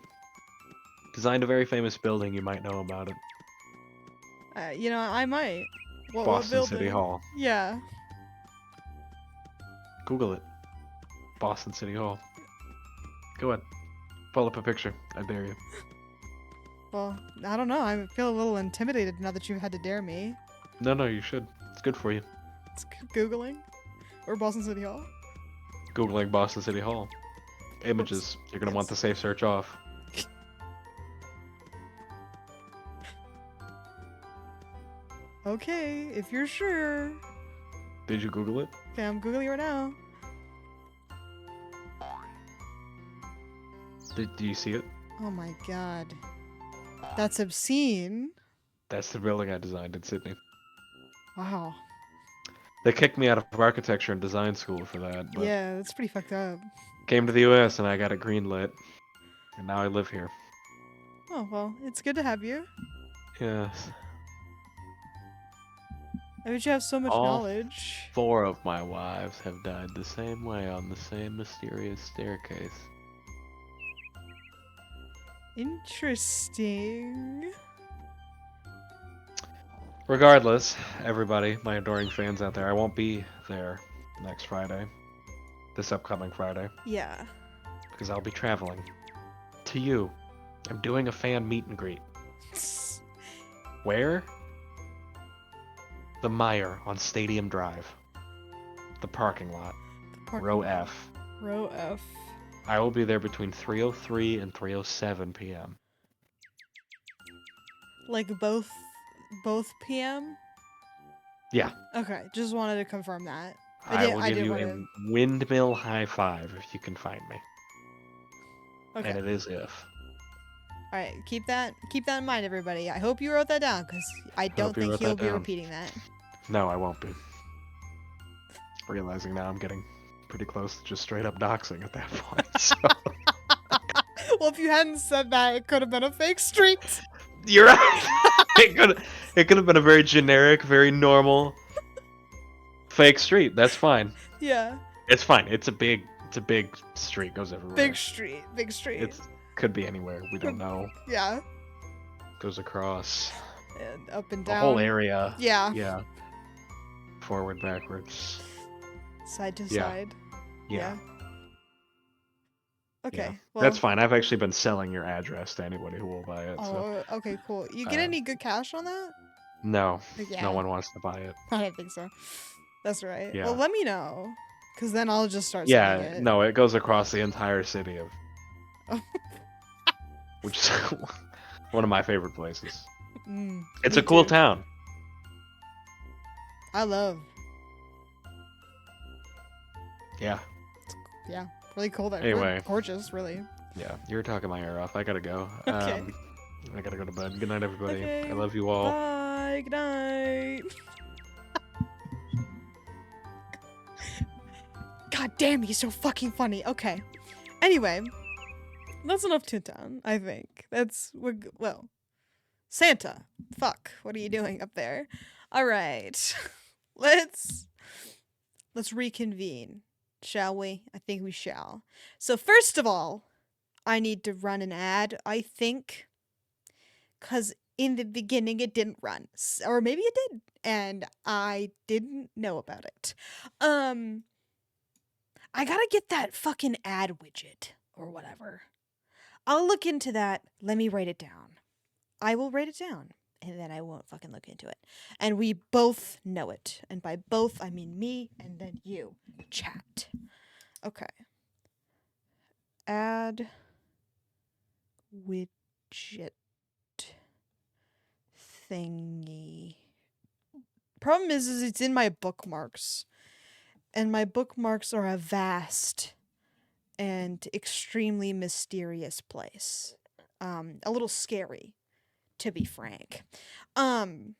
Designed a very famous building, you might know about it. I might. What Boston City building? Hall. Yeah. Google it. Boston City Hall. Go ahead. Pull up a picture. I dare you. Well, I don't know. I feel a little intimidated now that you had to dare me. No, you should. It's good for you. It's Googling. Or Boston City Hall. Googling Boston City Hall. Images. You're gonna want the safe search off. Okay, if you're sure. Did you Google it? Okay, I'm Googling right now. Do you see it? Oh my god. That's obscene. That's the building I designed in Sydney. Wow. They kicked me out of architecture and design school for that, but Yeah, that's pretty fucked up. came to the US and I got it greenlit. And now I live here. Oh, well, it's good to have you. Yes. I bet you have so much All knowledge. 4 of my wives have died the same way on the same mysterious staircase. Interesting. Regardless, everybody, my adoring fans out there, I won't be there next Friday. This upcoming Friday. Yeah. Because I'll be traveling. To you. I'm doing a fan meet and greet. Where? The Mire on Stadium Drive. The parking lot. Row F. Row F. I will be there between 3:03 and 3:07 p.m. Like both PM? Yeah. Okay, just wanted to confirm that. I will give did you wanna... a windmill high five if you can find me. Okay. And it is if. All right, keep that in mind, everybody. I hope you wrote that down because I don't think he'll be repeating that. No, I won't be. Realizing now I'm getting pretty close to just straight up doxing at that point. So. Well, if you hadn't said that, it could have been a fake street. You're right. It could have been a very generic, very normal fake street. That's fine. Yeah. It's fine. It's a big street. Goes everywhere. Big street. It could be anywhere. We don't know. Yeah. Goes across. And up and The down. whole area. Yeah. Yeah. Forward, backwards. Side to Yeah. side. Yeah. Okay. Yeah. Well, That's fine. I've actually been selling your address to anybody who will buy it. So. Oh, okay, cool. You get any good cash on that? No. Yeah. No one wants to buy it. I don't think so. That's right. Yeah. Well, let me know. Because then I'll just start selling it. No, it goes across the entire city of... Oh. Which is one of my favorite places. It's Me a cool too. town. I love. Yeah. Yeah. Really cool there. Anyway. Really gorgeous, really. Yeah. You're talking my ear off. I gotta go. Okay. I gotta go to bed. Good night, everybody. Okay. I love you all. Bye. Good night. God damn, he's so fucking funny. Okay. Anyway, that's enough Toontown, I think. Well, Santa. Fuck. What are you doing up there? All right. Let's let's reconvene, shall we? I think we shall. So, first of all, I need to run an ad, I think, because in the beginning it didn't run. Or maybe it did, and I didn't know about it. Um, I gotta get that fucking ad widget or whatever. I'll look into that. Let me write it down. I will write it down. And then I won't fucking look into it. And we both know it. And by both, I mean me and then you. Chat. Okay. Add widget thingy. Problem is it's in my bookmarks. And my bookmarks are a vast and extremely mysterious place. A little scary, to be frank. Um,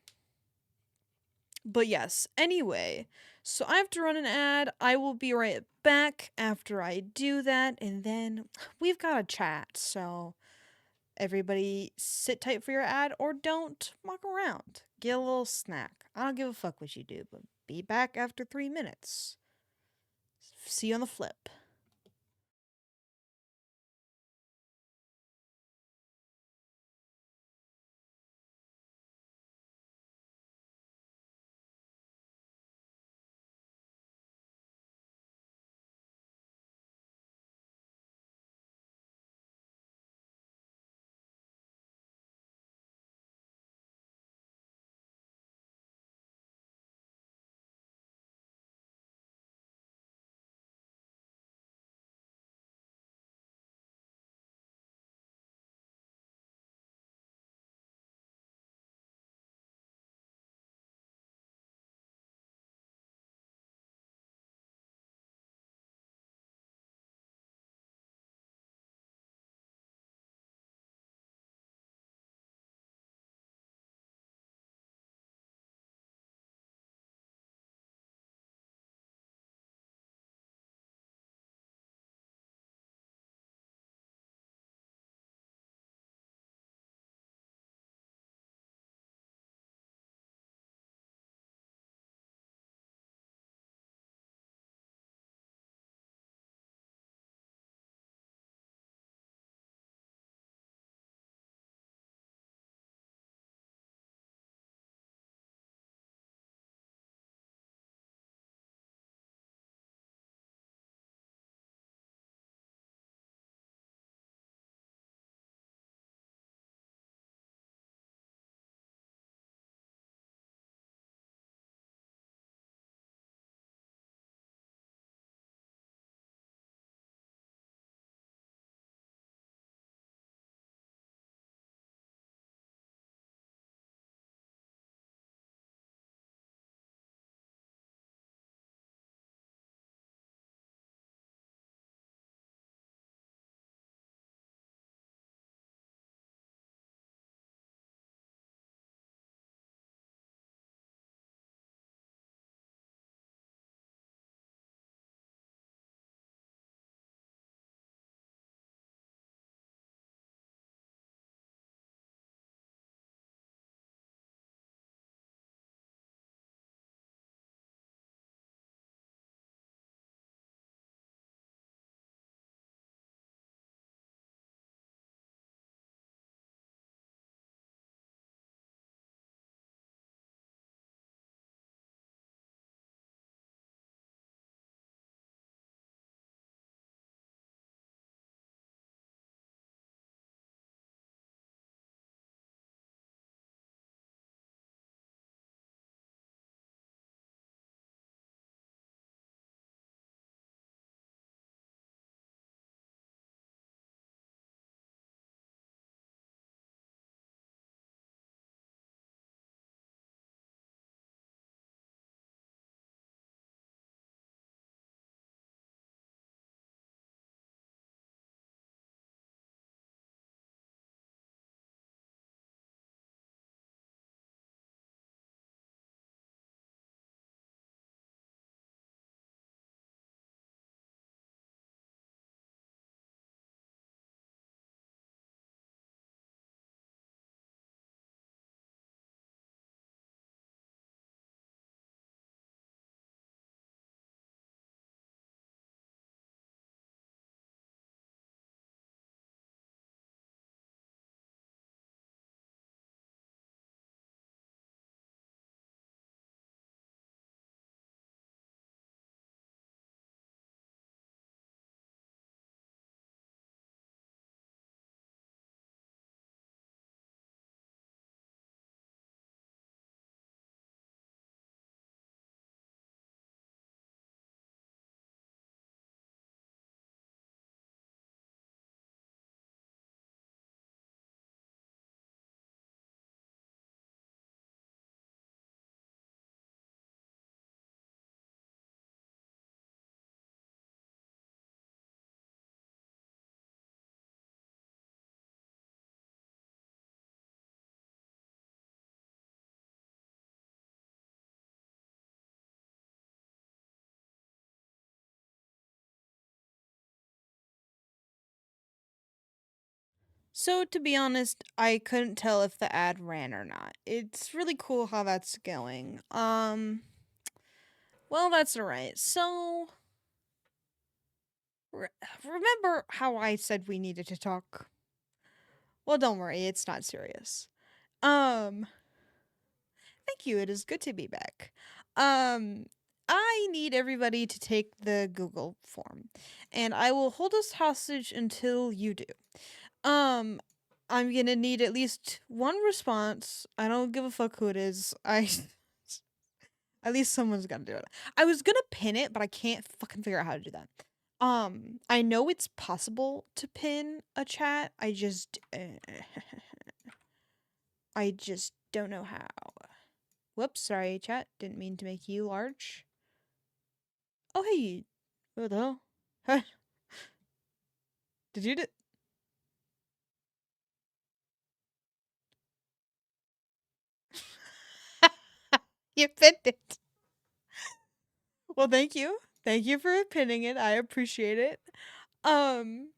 But yes, anyway, so I have to run an ad. I will be right back after I do that, and then we've got a chat. So everybody sit tight for your ad or don't walk around. Get a little snack. I don't give a fuck what you do, but be back after 3 minutes. See you on the flip. So to be honest, I couldn't tell if the ad ran or not. It's really cool how that's going. Well, that's alright. So re- remember how I said we needed to talk? Well, don't worry, it's not serious. Um, Thank you. It is good to be back. Um, I need everybody to take the Google form, and I will hold us hostage until you do. Um, I'm gonna need at least one response. I don't give a fuck who it is. I at least someone's gonna do it. I was gonna pin it, but I can't fucking figure out how to do that. I know it's possible to pin a chat. I just don't know how. Whoops, sorry, chat. Didn't mean to make you large. Oh, hey. What the hell? Huh? Did you do? You pinned it. Well, thank you. Thank you for pinning it. I appreciate it. Um,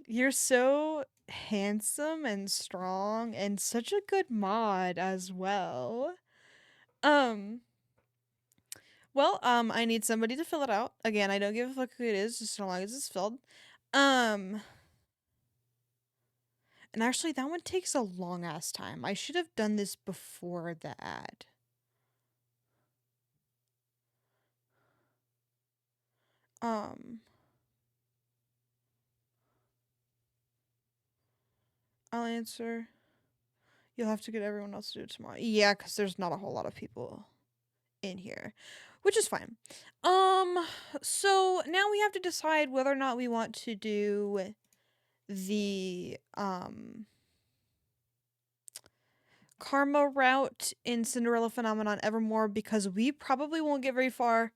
you're so handsome and strong and such a good mod as well. Um, I need somebody to fill it out. Again, I don't give a fuck who it is, just so long as it's filled. Um, and actually, that one takes a long ass time. I should have done this before the ad. Um, I'll answer. You'll have to get everyone else to do it tomorrow. Yeah, because there's not a whole lot of people in here, which is fine. Um, so now we have to decide whether or not we want to do the karma route in Cinderella Phenomenon Evermore because we probably won't get very far.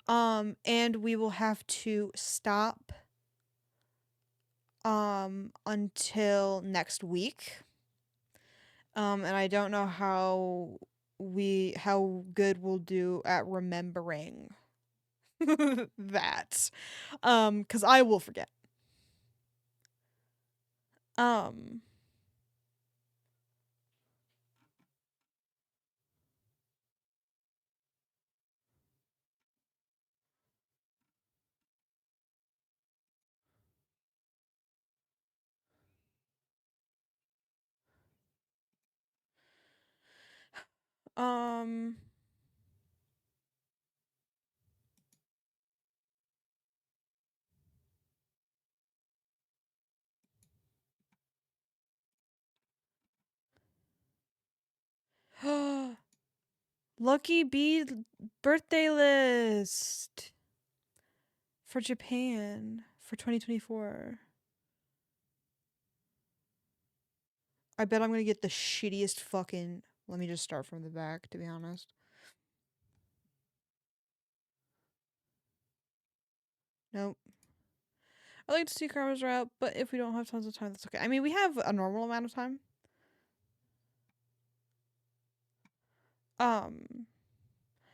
And we will have to stop until next week. And I don't know how good we'll do at remembering that. Cuz I will forget. Um um Lucky Bee birthday list for Japan for 2024. I bet I'm going to get the shittiest fucking. Let me just start from the back to be honest. Nope. I like to see Karma's route, but if we don't have tons of time, that's okay. I mean, we have a normal amount of time. Um,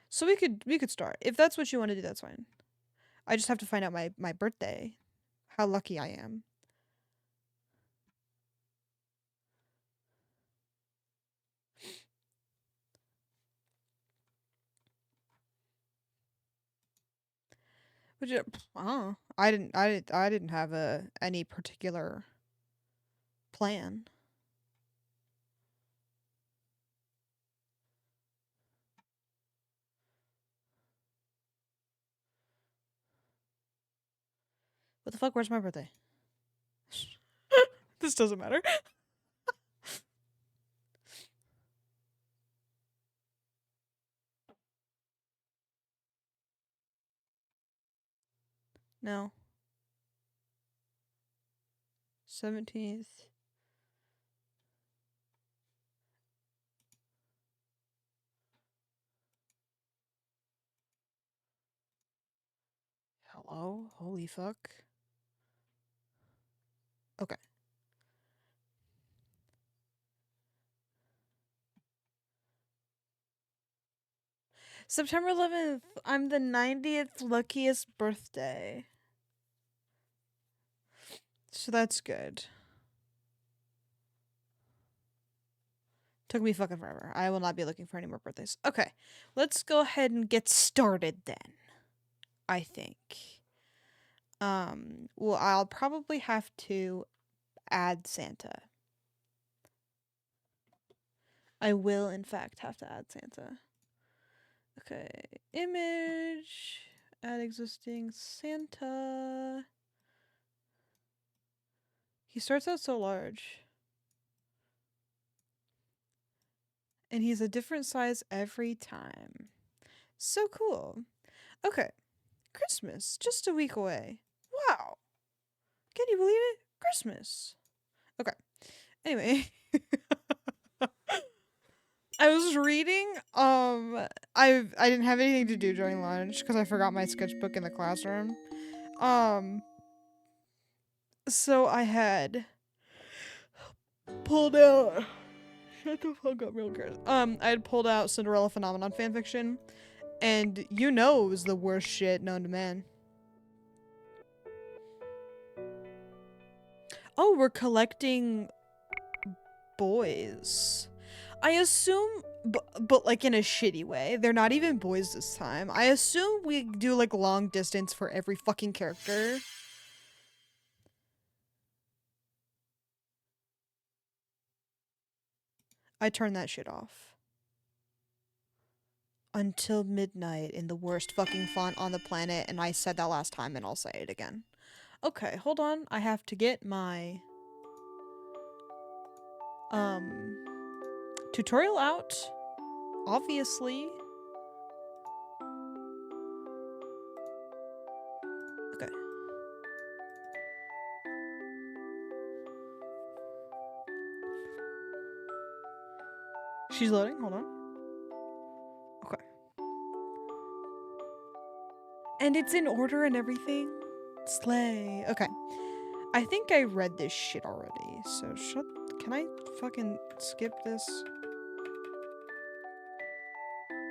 so we could start if that's what you want to do. That's fine. I just have to find out my birthday, how lucky I am. Which oh, I didn't have any particular plan. What the fuck? Where's my birthday? This doesn't matter. No. 17th. Hello? Holy fuck. Okay. September 11th. I'm the 90th luckiest birthday. So that's good. Took me fucking forever. I will not be looking for any more birthdays. Okay, let's go ahead and get started then. I think. Well, I'll probably have to add Santa. I will, in fact, have to add Santa. Okay, image, add existing Santa. He starts out so large. And he's a different size every time. So cool. Okay, Christmas, just a week away. Wow. Can you believe it? Christmas. Okay. Anyway. I was reading, I didn't have anything to do during lunch because I forgot my sketchbook in the classroom. So I had pulled out shut the fuck up real quick. I had pulled out Cinderella Phenomenon fanfiction, and you know it was the worst shit known to man. Oh, we're collecting boys. I assume, but like in a shitty way. They're not even boys this time. I assume we do like long distance for every fucking character. I turned that shit off. Until midnight in the worst fucking font on the planet, and I said that last time and I'll say it again. Okay, hold on. I have to get my tutorial out. Obviously. Okay. She's loading. Hold on. Okay. And it's in order and everything. Slay. Okay. I think I read this shit already. So can I fucking skip this?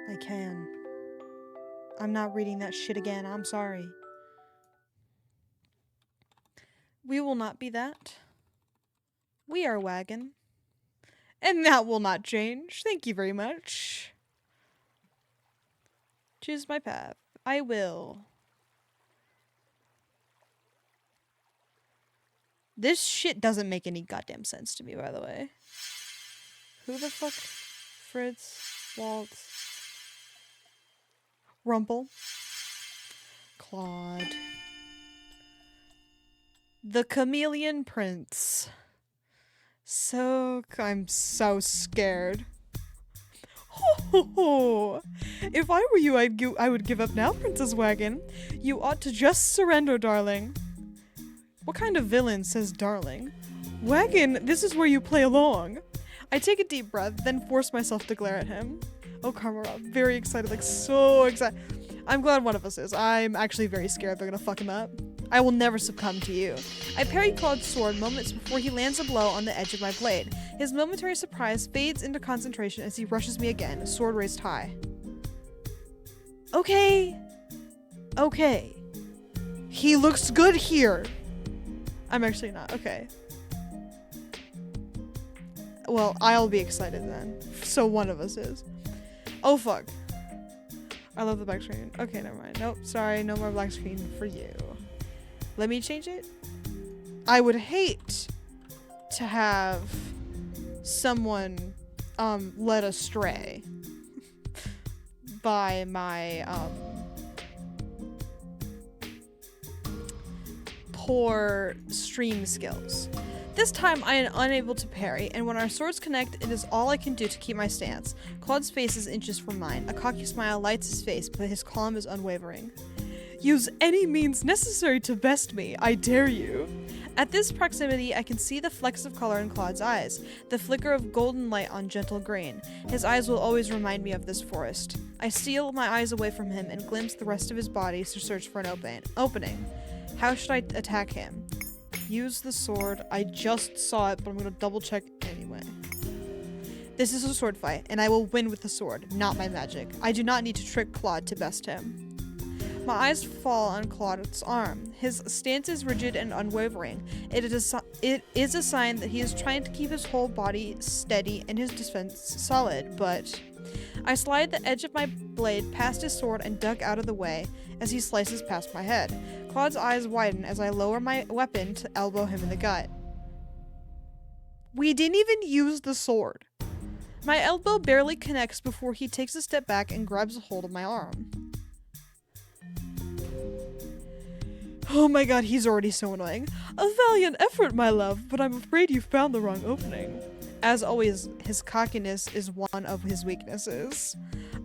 I can. I'm not reading that shit again. I'm sorry. We will not be that. We are wagon. And that will not change. Thank you very much. Choose my path. I will. This shit doesn't make any goddamn sense to me, by the way. Who the fuck? Fritz, Waltz, Rumple, Claude, the Chameleon Prince. I'm so scared. Oh, if I were you, I would give up now, Princess Wagon. You ought to just surrender, darling. What kind of villain says darling? Wagon, this is where you play along. I take a deep breath, then force myself to glare at him. Oh, Karma, very excited, like so excited. I'm glad one of us is. I'm actually very scared they're gonna fuck him up. I will never succumb to you. I parry Claude's sword moments before he lands a blow on the edge of my blade. His momentary surprise fades into concentration as he rushes me again, sword raised high. Okay. Okay. He looks good here. I'm actually not. Okay. Well, I'll be excited then. So one of us is. Oh, fuck. I love the black screen. Okay, never mind. Nope, sorry. No more black screen for you. Let me change it. I would hate to have someone led astray by my poor stream skills. This time I am unable to parry, and when our swords connect, it is all I can do to keep my stance. Claude's face is inches from mine. A cocky smile lights his face, but his calm is unwavering. Use any means necessary to best me, I dare you. At this proximity, I can see the flecks of color in Claude's eyes, the flicker of golden light on gentle green. His eyes will always remind me of this forest. I steal my eyes away from him and glimpse the rest of his body to search for an opening. How should I attack him? Use the sword. I just saw it, but I'm gonna double check anyway. This is a sword fight, and I will win with the sword, not my magic. I do not need to trick Claude to best him. My eyes fall on Claude's arm. His stance is rigid and unwavering. It is a sign that he is trying to keep his whole body steady and his defense solid, but I slide the edge of my blade past his sword and duck out of the way as he slices past my head. Claude's eyes widen as I lower my weapon to elbow him in the gut. We didn't even use the sword. My elbow barely connects before he takes a step back and grabs a hold of my arm. Oh my god, he's already so annoying. A valiant effort, my love, but I'm afraid you found the wrong opening. As always, his cockiness is one of his weaknesses.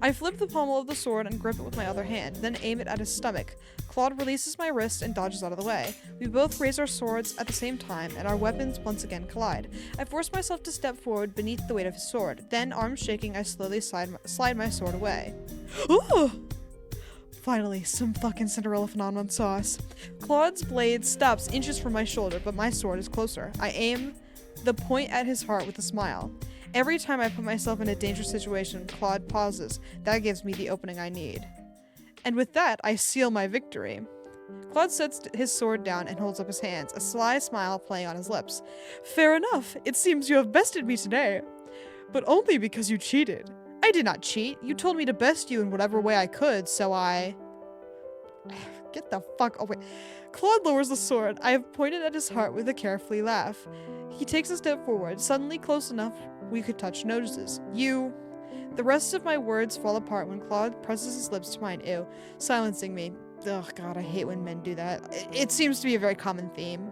I flip the pommel of the sword and grip it with my other hand, then aim it at his stomach. Claude releases my wrist and dodges out of the way. We both raise our swords at the same time, and our weapons once again collide. I force myself to step forward beneath the weight of his sword. Then, arms shaking, I slowly slide my sword away. Ooh! Finally, some fucking Cinderella phenomenon sauce. Claude's blade stops inches from my shoulder, but my sword is closer. I aim the point at his heart with a smile. Every time I put myself in a dangerous situation, Claude pauses. That gives me the opening I need. And with that, I seal my victory. Claude sets his sword down and holds up his hands, a sly smile playing on his lips. Fair enough. It seems you have bested me today. But only because you cheated. I did not cheat. You told me to best you in whatever way I could, so I... Get the fuck away. Claude lowers the sword. I have pointed at his heart with a carefree laugh. He takes a step forward, suddenly close enough we could touch noses. You... The rest of my words fall apart when Claude presses his lips to mine, ew, silencing me. Ugh, God, I hate when men do that. It seems to be a very common theme.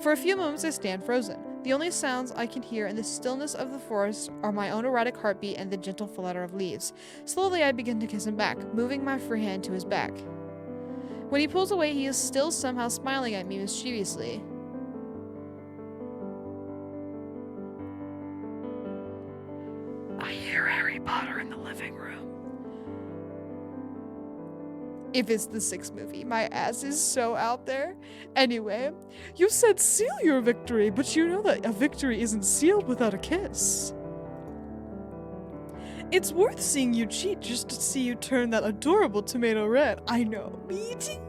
For a few moments I stand frozen. The only sounds I can hear in the stillness of the forest are my own erratic heartbeat and the gentle flutter of leaves. Slowly I begin to kiss him back, moving my free hand to his back. When he pulls away, he is still somehow smiling at me mischievously. I hear Harry Potter in the living room. If it's the 6th movie, my ass is so out there. Anyway, you said seal your victory, but you know that a victory isn't sealed without a kiss. It's worth seeing you cheat just to see you turn that adorable tomato red. I know, me too.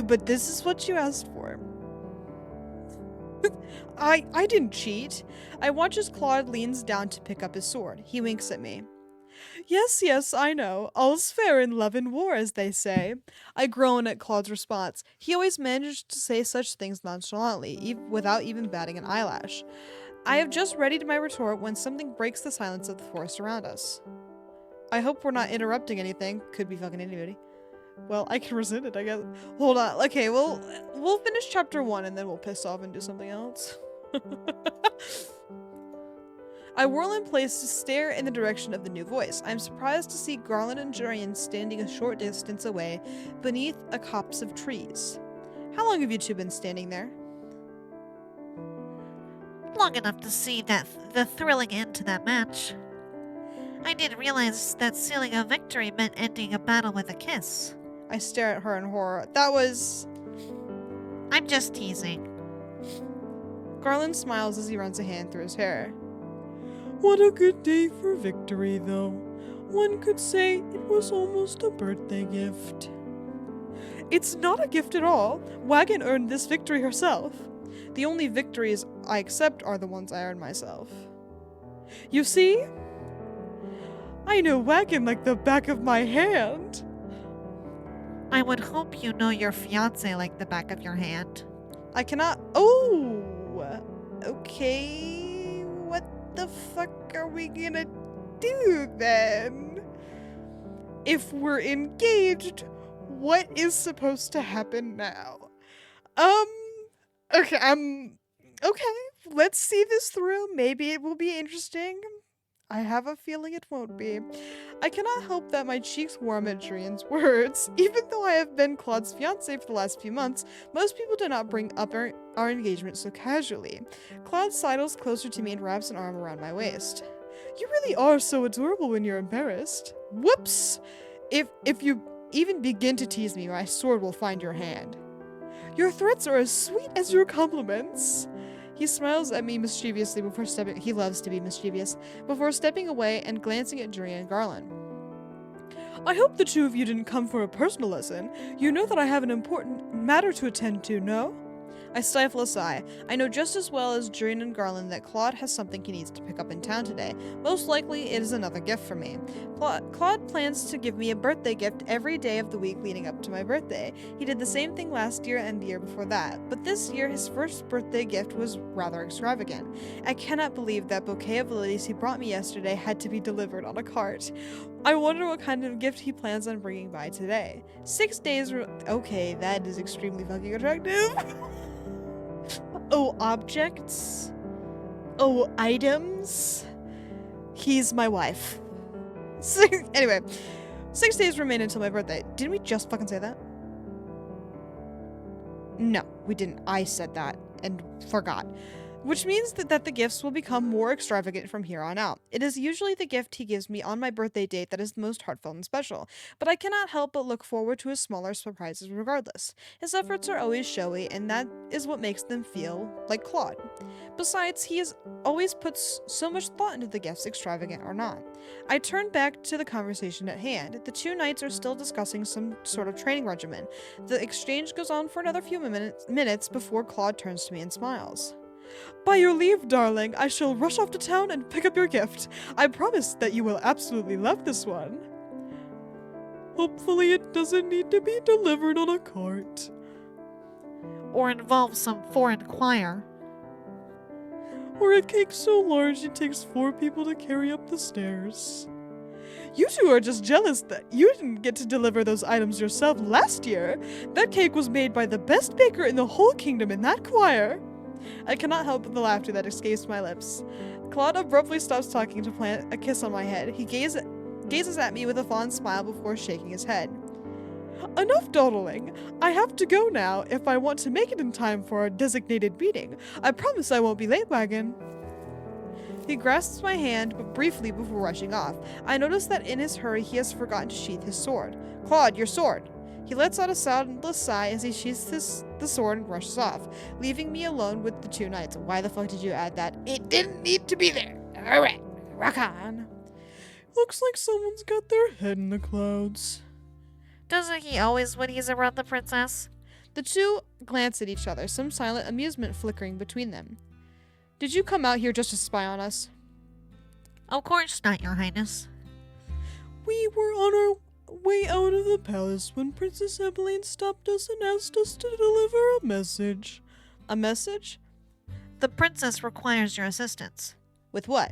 But this is what you asked for. I didn't cheat. I watch as Claude leans down to pick up his sword. He winks at me. Yes, I know. All's fair in love and war, as they say. I groan at Claude's response. He always managed to say such things nonchalantly, without even batting an eyelash. I have just readied my retort when something breaks the silence of the forest around us. I hope we're not interrupting anything. Could be fucking anybody. Well, I can resent it, I guess. Hold on. Okay, we'll finish chapter 1 and then we'll piss off and do something else. I whirl in place to stare in the direction of the new voice. I am surprised to see Garland and Jurian standing a short distance away beneath a copse of trees. How long have you two been standing there? Long enough to see the thrilling end to that match. I didn't realize that sealing a victory meant ending a battle with a kiss. I stare at her in horror. That was... I'm just teasing. Garland smiles as he runs a hand through his hair. What a good day for victory, though. One could say it was almost a birthday gift. It's not a gift at all. Wagon earned this victory herself. The only victories I accept are the ones I earn myself. You see? I know Wagon like the back of my hand. I would hope you know your fiancé like the back of your hand. I cannot... Oh! Okay... What the fuck are we gonna do then? If we're engaged, what is supposed to happen now? Okay, okay, let's see this through. Maybe it will be interesting. I have a feeling it won't be. I cannot help that my cheeks warm at Jurian's words. Even though I have been Claude's fiancé for the last few months, most people do not bring up our engagement so casually. Claude sidles closer to me and wraps an arm around my waist. You really are so adorable when you're embarrassed. Whoops! If you even begin to tease me, my sword will find your hand. Your threats are as sweet as your compliments. He smiles at me mischievously before stepping- He loves to be mischievous. Before stepping away and glancing at Jurian and Garland. I hope the two of you didn't come for a personal lesson. You know that I have an important matter to attend to, no? I stifle a sigh. I know just as well as Jurian and Garland that Claude has something he needs to pick up in town today. Most likely, it is another gift for me. Claude plans to give me a birthday gift every day of the week leading up to my birthday. He did the same thing last year and the year before that, but this year his first birthday gift was rather extravagant. I cannot believe that bouquet of lilies he brought me yesterday had to be delivered on a cart. I wonder what kind of gift he plans on bringing by today. 6 days okay, that is extremely fucking attractive. Oh, objects? Oh, items? He's my wife. Anyway, 6 days remain until my birthday. Didn't we just fucking say that? No, we didn't. I said that and forgot. Which means that the gifts will become more extravagant from here on out. It is usually the gift he gives me on my birthday date that is the most heartfelt and special, but I cannot help but look forward to his smaller surprises regardless. His efforts are always showy, and that is what makes them feel like Claude. Besides, he has always puts so much thought into the gifts, extravagant or not. I turn back to the conversation at hand. The two knights are still discussing some sort of training regimen. The exchange goes on for another few minutes before Claude turns to me and smiles. By your leave, darling, I shall rush off to town and pick up your gift. I promise that you will absolutely love this one. Hopefully it doesn't need to be delivered on a cart. Or involve some foreign choir. Or a cake so large it takes 4 people to carry up the stairs. You two are just jealous that you didn't get to deliver those items yourself last year. That cake was made by the best baker in the whole kingdom in that choir. I cannot help the laughter that escapes my lips. Claude abruptly stops talking to plant a kiss on my head. He gazes at me with a fond smile before shaking his head. Enough dawdling. I have to go now if I want to make it in time for our designated meeting. I promise I won't be late, wagon. He grasps my hand, but briefly before rushing off. I notice that in his hurry he has forgotten to sheath his sword. Claude, your sword! He lets out a soundless sigh as he sheaths the sword and rushes off, leaving me alone with the two knights. Why the fuck did you add that? It didn't need to be there. Alright, rock on. Looks like someone's got their head in the clouds. Doesn't he always when he's around the princess? The two glance at each other, some silent amusement flickering between them. Did you come out here just to spy on us? Of course not, your highness. We were on our way out of the palace when Princess Emmeline stopped us and asked us to deliver a message. A message? The princess requires your assistance. With what?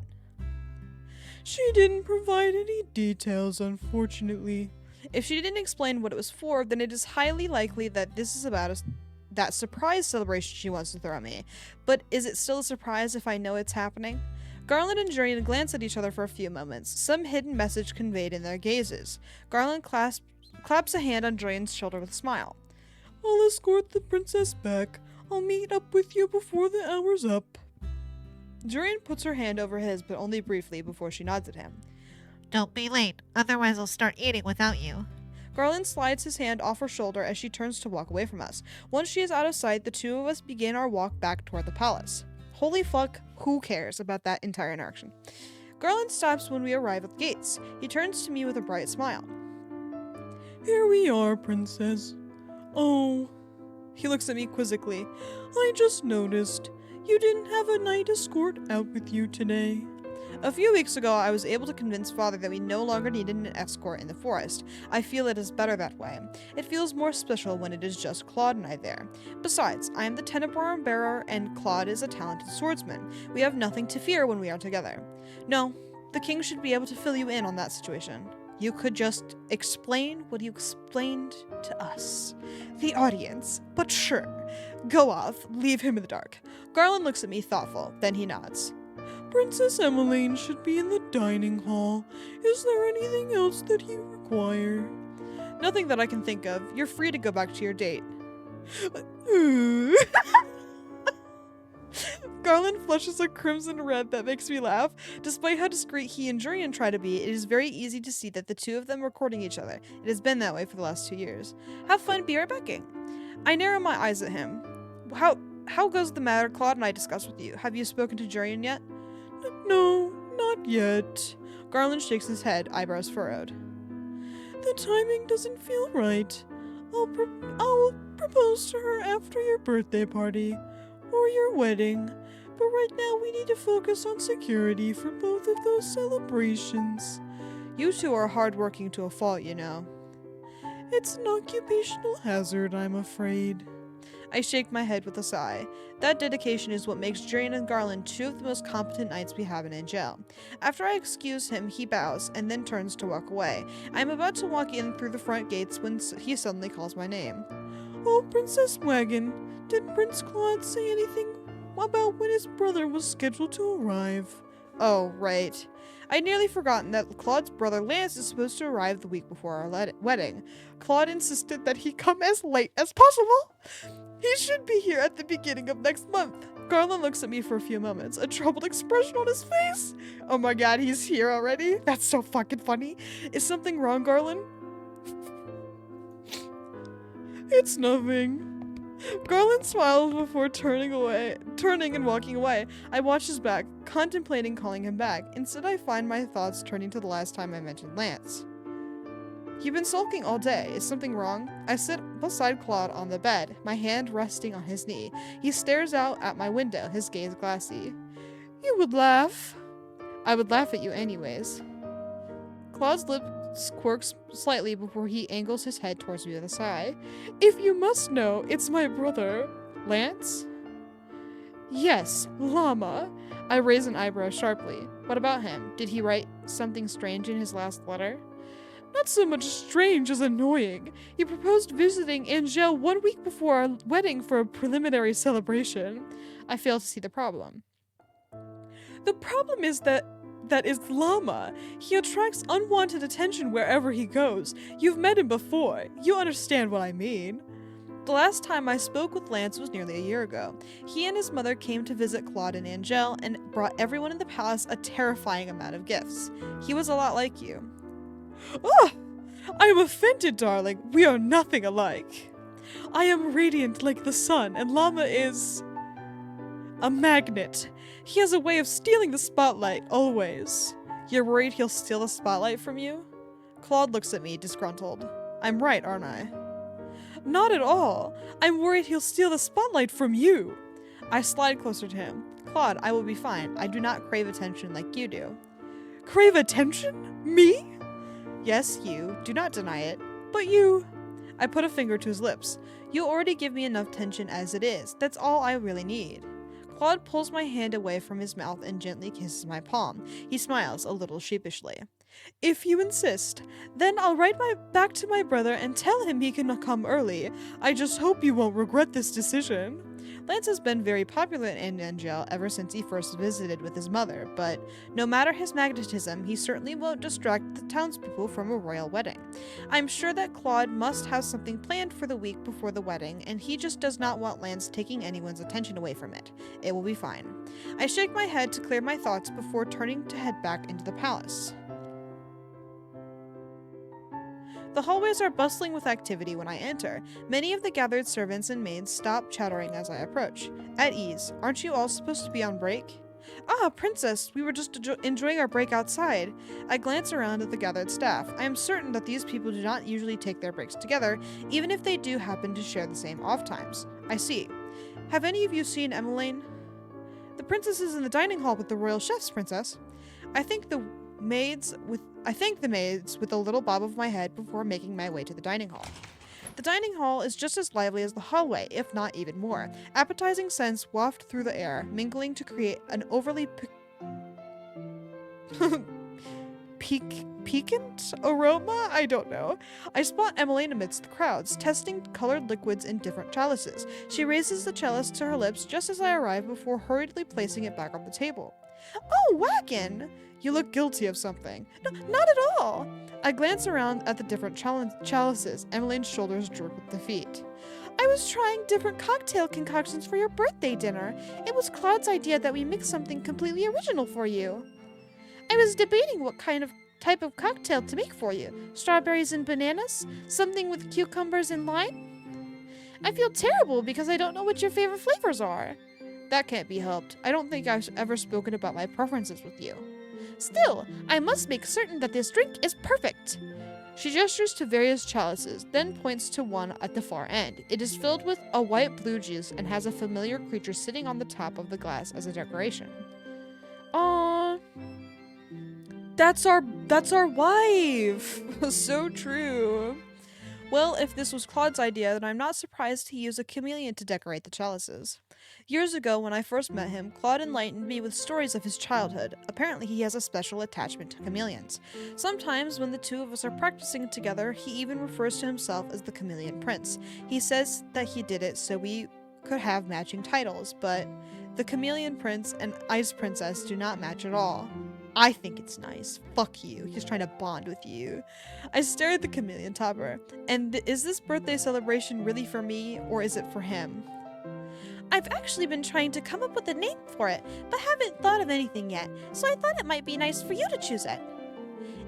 She didn't provide any details, unfortunately. If she didn't explain what it was for, then it is highly likely that this is about that surprise celebration she wants to throw me. But is it still a surprise if I know it's happening? Garland and Jurian glance at each other for a few moments, some hidden message conveyed in their gazes. Garland claps a hand on Jurian's shoulder with a smile. I'll escort the princess back. I'll meet up with you before the hour's up. Jurian puts her hand over his, but only briefly before she nods at him. Don't be late, otherwise I'll start eating without you. Garland slides his hand off her shoulder as she turns to walk away from us. Once she is out of sight, the two of us begin our walk back toward the palace. Holy fuck, who cares about that entire interaction? Garland stops when we arrive at the gates. He turns to me with a bright smile. Here we are, princess. Oh. He looks at me quizzically. I just noticed. You didn't have a knight escort out with you today. A few weeks ago, I was able to convince Father that we no longer needed an escort in the forest. I feel it is better that way. It feels more special when it is just Claude and I there. Besides, I am the tenor bearer and Claude is a talented swordsman. We have nothing to fear when we are together. No, the king should be able to fill you in on that situation. You could just explain what you explained to us, the audience, but sure. Go off, leave him in the dark. Garland looks at me thoughtful, then he nods. Princess Emmeline should be in the dining hall. Is there anything else that you require? Nothing that I can think of. You're free to go back to your date. Garland flushes a crimson red that makes me laugh. Despite how discreet he and Jurian try to be, it is very easy to see that the two of them are courting each other. It has been that way for the last 2 years. Have fun, be right back. I narrow my eyes at him. How goes the matter Claude and I discussed with you? Have you spoken to Jurian yet? No, not yet. Garland shakes his head, eyebrows furrowed. The timing doesn't feel right. I'll propose to her after your birthday party or your wedding. But right now we need to focus on security for both of those celebrations. You two are hardworking to a fault, you know. It's an occupational hazard, I'm afraid. I shake my head with a sigh. That dedication is what makes Jane and Garland two of the most competent knights we have in Angel. After I excuse him, he bows and then turns to walk away. I am about to walk in through the front gates when he suddenly calls my name. Oh, Princess Wagon, did Prince Claude say anything about when his brother was scheduled to arrive? Oh, right. I'd nearly forgotten that Claude's brother Lance is supposed to arrive the week before our wedding. Claude insisted that he come as late as possible. He should be here at the beginning of next month. Garland looks at me for a few moments, a troubled expression on his face. Oh my god, he's here already? That's so fucking funny. Is something wrong, Garland? It's nothing. Garland smiles before turning and walking away. I watch his back, contemplating calling him back. Instead, I find my thoughts turning to the last time I mentioned Lance. You've been sulking all day. Is something wrong? I sit beside Claude on the bed, my hand resting on his knee. He stares out at my window, his gaze glassy. You would laugh. I would laugh at you anyways. Claude's lips quirks slightly before he angles his head towards me with a sigh. If you must know, it's my brother. Lance? Yes, Llama. I raise an eyebrow sharply. What about him? Did he write something strange in his last letter? Not so much strange as annoying. He proposed visiting Angel 1 week before our wedding for a preliminary celebration. I fail to see the problem. The problem is that is Llama. He attracts unwanted attention wherever he goes. You've met him before. You understand what I mean. The last time I spoke with Lance was nearly a year ago. He and his mother came to visit Claude and Angel and brought everyone in the palace a terrifying amount of gifts. He was a lot like you. Oh, I am offended, darling. We are nothing alike. I am radiant like the sun, and Llama is a magnet. He has a way of stealing the spotlight, always. You're worried he'll steal the spotlight from you? Claude looks at me, disgruntled. I'm right, aren't I? Not at all. I'm worried he'll steal the spotlight from you. I slide closer to him. Claude, I will be fine. I do not crave attention like you do. Crave attention? Me? Yes, you. Do not deny it. But you... I put a finger to his lips. You already give me enough tension as it is. That's all I really need. Claude pulls my hand away from his mouth and gently kisses my palm. He smiles a little sheepishly. If you insist, then I'll write back to my brother and tell him he can come early. I just hope you won't regret this decision. Lance has been very popular in Angel ever since he first visited with his mother, but no matter his magnetism, he certainly won't distract the townspeople from a royal wedding. I'm sure that Claude must have something planned for the week before the wedding, and he just does not want Lance taking anyone's attention away from it. It will be fine. I shake my head to clear my thoughts before turning to head back into the palace. The hallways are bustling with activity when I enter. Many of the gathered servants and maids stop chattering as I approach. At ease. Aren't you all supposed to be on break? Ah, Princess, we were just enjoying our break outside. I glance around at the gathered staff. I am certain that these people do not usually take their breaks together, even if they do happen to share the same off times. I see. Have any of you seen Emmeline? The princess is in the dining hall with the royal chefs, Princess. I thank the maids with a little bob of my head before making my way to the dining hall. The dining hall is just as lively as the hallway, if not even more. Appetizing scents waft through the air, mingling to create an overly piquant aroma? I don't know. I spot Emmeline amidst the crowds, testing colored liquids in different chalices. She raises the chalice to her lips just as I arrive before hurriedly placing it back on the table. Oh, Wagon! You look guilty of something. No, not at all. I glance around at the different chalices. Emmeline's shoulders droop with defeat. I was trying different cocktail concoctions for your birthday dinner. It was Claude's idea that we mix something completely original for you. I was debating what type of cocktail to make for you. Strawberries and bananas? Something with cucumbers and lime? I feel terrible because I don't know what your favorite flavors are. That can't be helped. I don't think I've ever spoken about my preferences with you. Still, I must make certain that this drink is perfect. She gestures to various chalices, then points to one at the far end. It is filled with a white blue juice and has a familiar creature sitting on the top of the glass as a decoration. Aww. That's our wife. So true. Well, if this was Claude's idea, then I'm not surprised he used a chameleon to decorate the chalices. Years ago, when I first met him, Claude enlightened me with stories of his childhood. Apparently, he has a special attachment to chameleons. Sometimes, when the two of us are practicing together, he even refers to himself as the Chameleon Prince. He says that he did it so we could have matching titles, but the Chameleon Prince and Ice Princess do not match at all. I think it's nice. Fuck you. He's trying to bond with you. I stare at the chameleon topper. And is this birthday celebration really for me, or is it for him? I've actually been trying to come up with a name for it, but haven't thought of anything yet, so I thought it might be nice for you to choose it.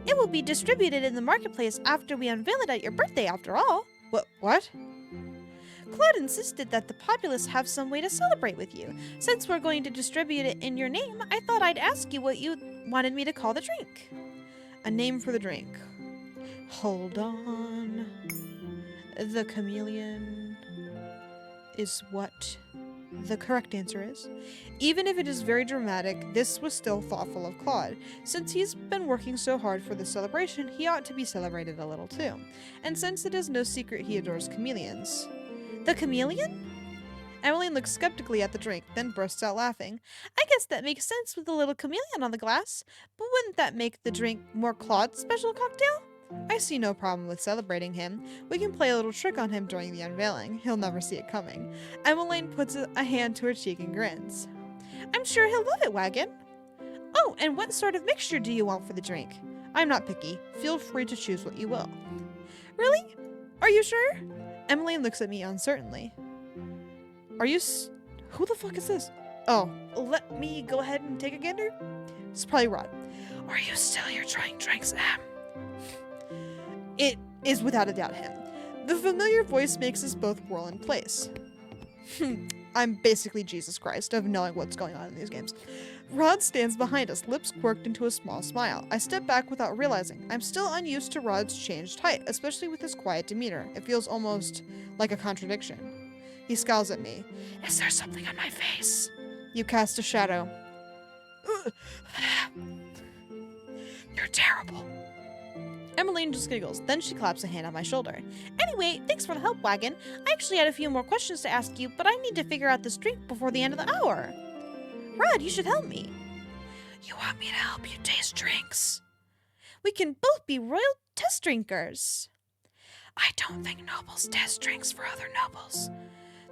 It will be distributed in the marketplace after we unveil it at your birthday, after all. What? Claude insisted that the populace have some way to celebrate with you. Since we're going to distribute it in your name, I thought I'd ask you what you wanted me to call the drink. A name for the drink. Hold on. The chameleon is what the correct answer is. Even if it is very dramatic, this was still thoughtful of Claude. Since he's been working so hard for this celebration, he ought to be celebrated a little too. And since it is no secret he adores chameleons. The chameleon? Emmeline looks skeptically at the drink, then bursts out laughing. I guess that makes sense with the little chameleon on the glass, but wouldn't that make the drink more Claude's special cocktail? I see no problem with celebrating him. We can play a little trick on him during the unveiling. He'll never see it coming. Emmeline puts a hand to her cheek and grins. I'm sure he'll love it, Wagon. Oh, and what sort of mixture do you want for the drink? I'm not picky. Feel free to choose what you will. Really? Are you sure? Emmeline looks at me uncertainly. Are you who the fuck is this? Oh, let me go ahead and take a gander? It's probably Rod. Are you still here trying drinks, Em? It is without a doubt him. The familiar voice makes us both whirl in place. I'm basically Jesus Christ of knowing what's going on in these games. Rod stands behind us, lips quirked into a small smile. I step back without realizing. I'm still unused to Rod's changed height, especially with his quiet demeanor. It feels almost like a contradiction. He scowls at me. Is there something on my face? You cast a shadow. You're terrible. Emmeline just giggles. Then she claps a hand on my shoulder. Anyway, thanks for the help, Wagon. I actually had a few more questions to ask you, but I need to figure out this drink before the end of the hour. Rod, you should help me. You want me to help you taste drinks? We can both be royal test drinkers. I don't think nobles test drinks for other nobles.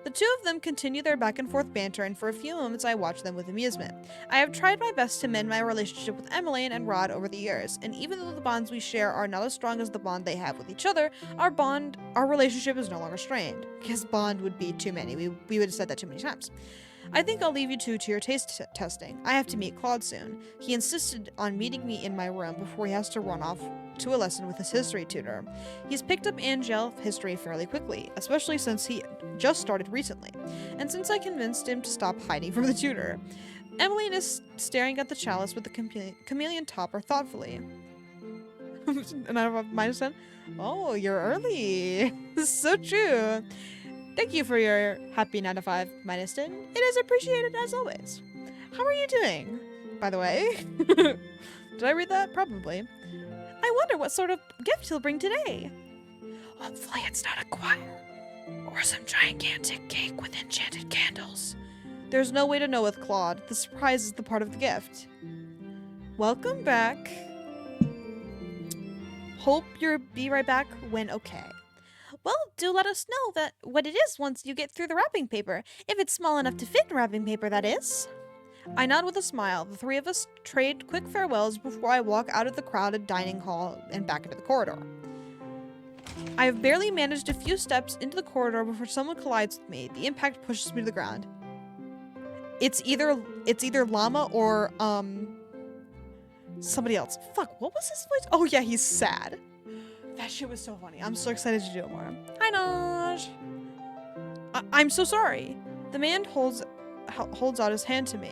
The two of them continue their back and forth banter, and for a few moments I watch them with amusement. I have tried my best to mend my relationship with Emmeline and Rod over the years, and even though the bonds we share are not as strong as the bond they have with each other, our relationship is no longer strained. Because bond would be too many. We would have said that too many times. I think I'll leave you two to your taste testing. I have to meet Claude soon. He insisted on meeting me in my room before he has to run off to a lesson with his history tutor. He's picked up Angel history fairly quickly, especially since he just started recently, and since I convinced him to stop hiding from the tutor. Emmeline is staring at the chalice with the chameleon topper thoughtfully. And I have a -10. Oh, you're early. So true. Thank you for your happy 9 to 5 -10. It is appreciated as always. How are you doing, by the way? Did I read that? Probably. I wonder what sort of gift he'll bring today. Hopefully it's not a choir. Or some gigantic cake with enchanted candles. There's no way to know with Claude. The surprise is the part of the gift. Welcome back. Hope you'll be right back when okay. Well, do let us know what it is once you get through the wrapping paper. If it's small enough to fit in wrapping paper, that is. I nod with a smile. The three of us trade quick farewells before I walk out of the crowded dining hall and back into the corridor. I have barely managed a few steps into the corridor before someone collides with me. The impact pushes me to the ground. It's either Llama or somebody else. Fuck, what was his voice? Oh yeah, he's sad. That shit was so funny. I'm so excited to do it more. Hi, Naj. I'm so sorry. The man holds out his hand to me.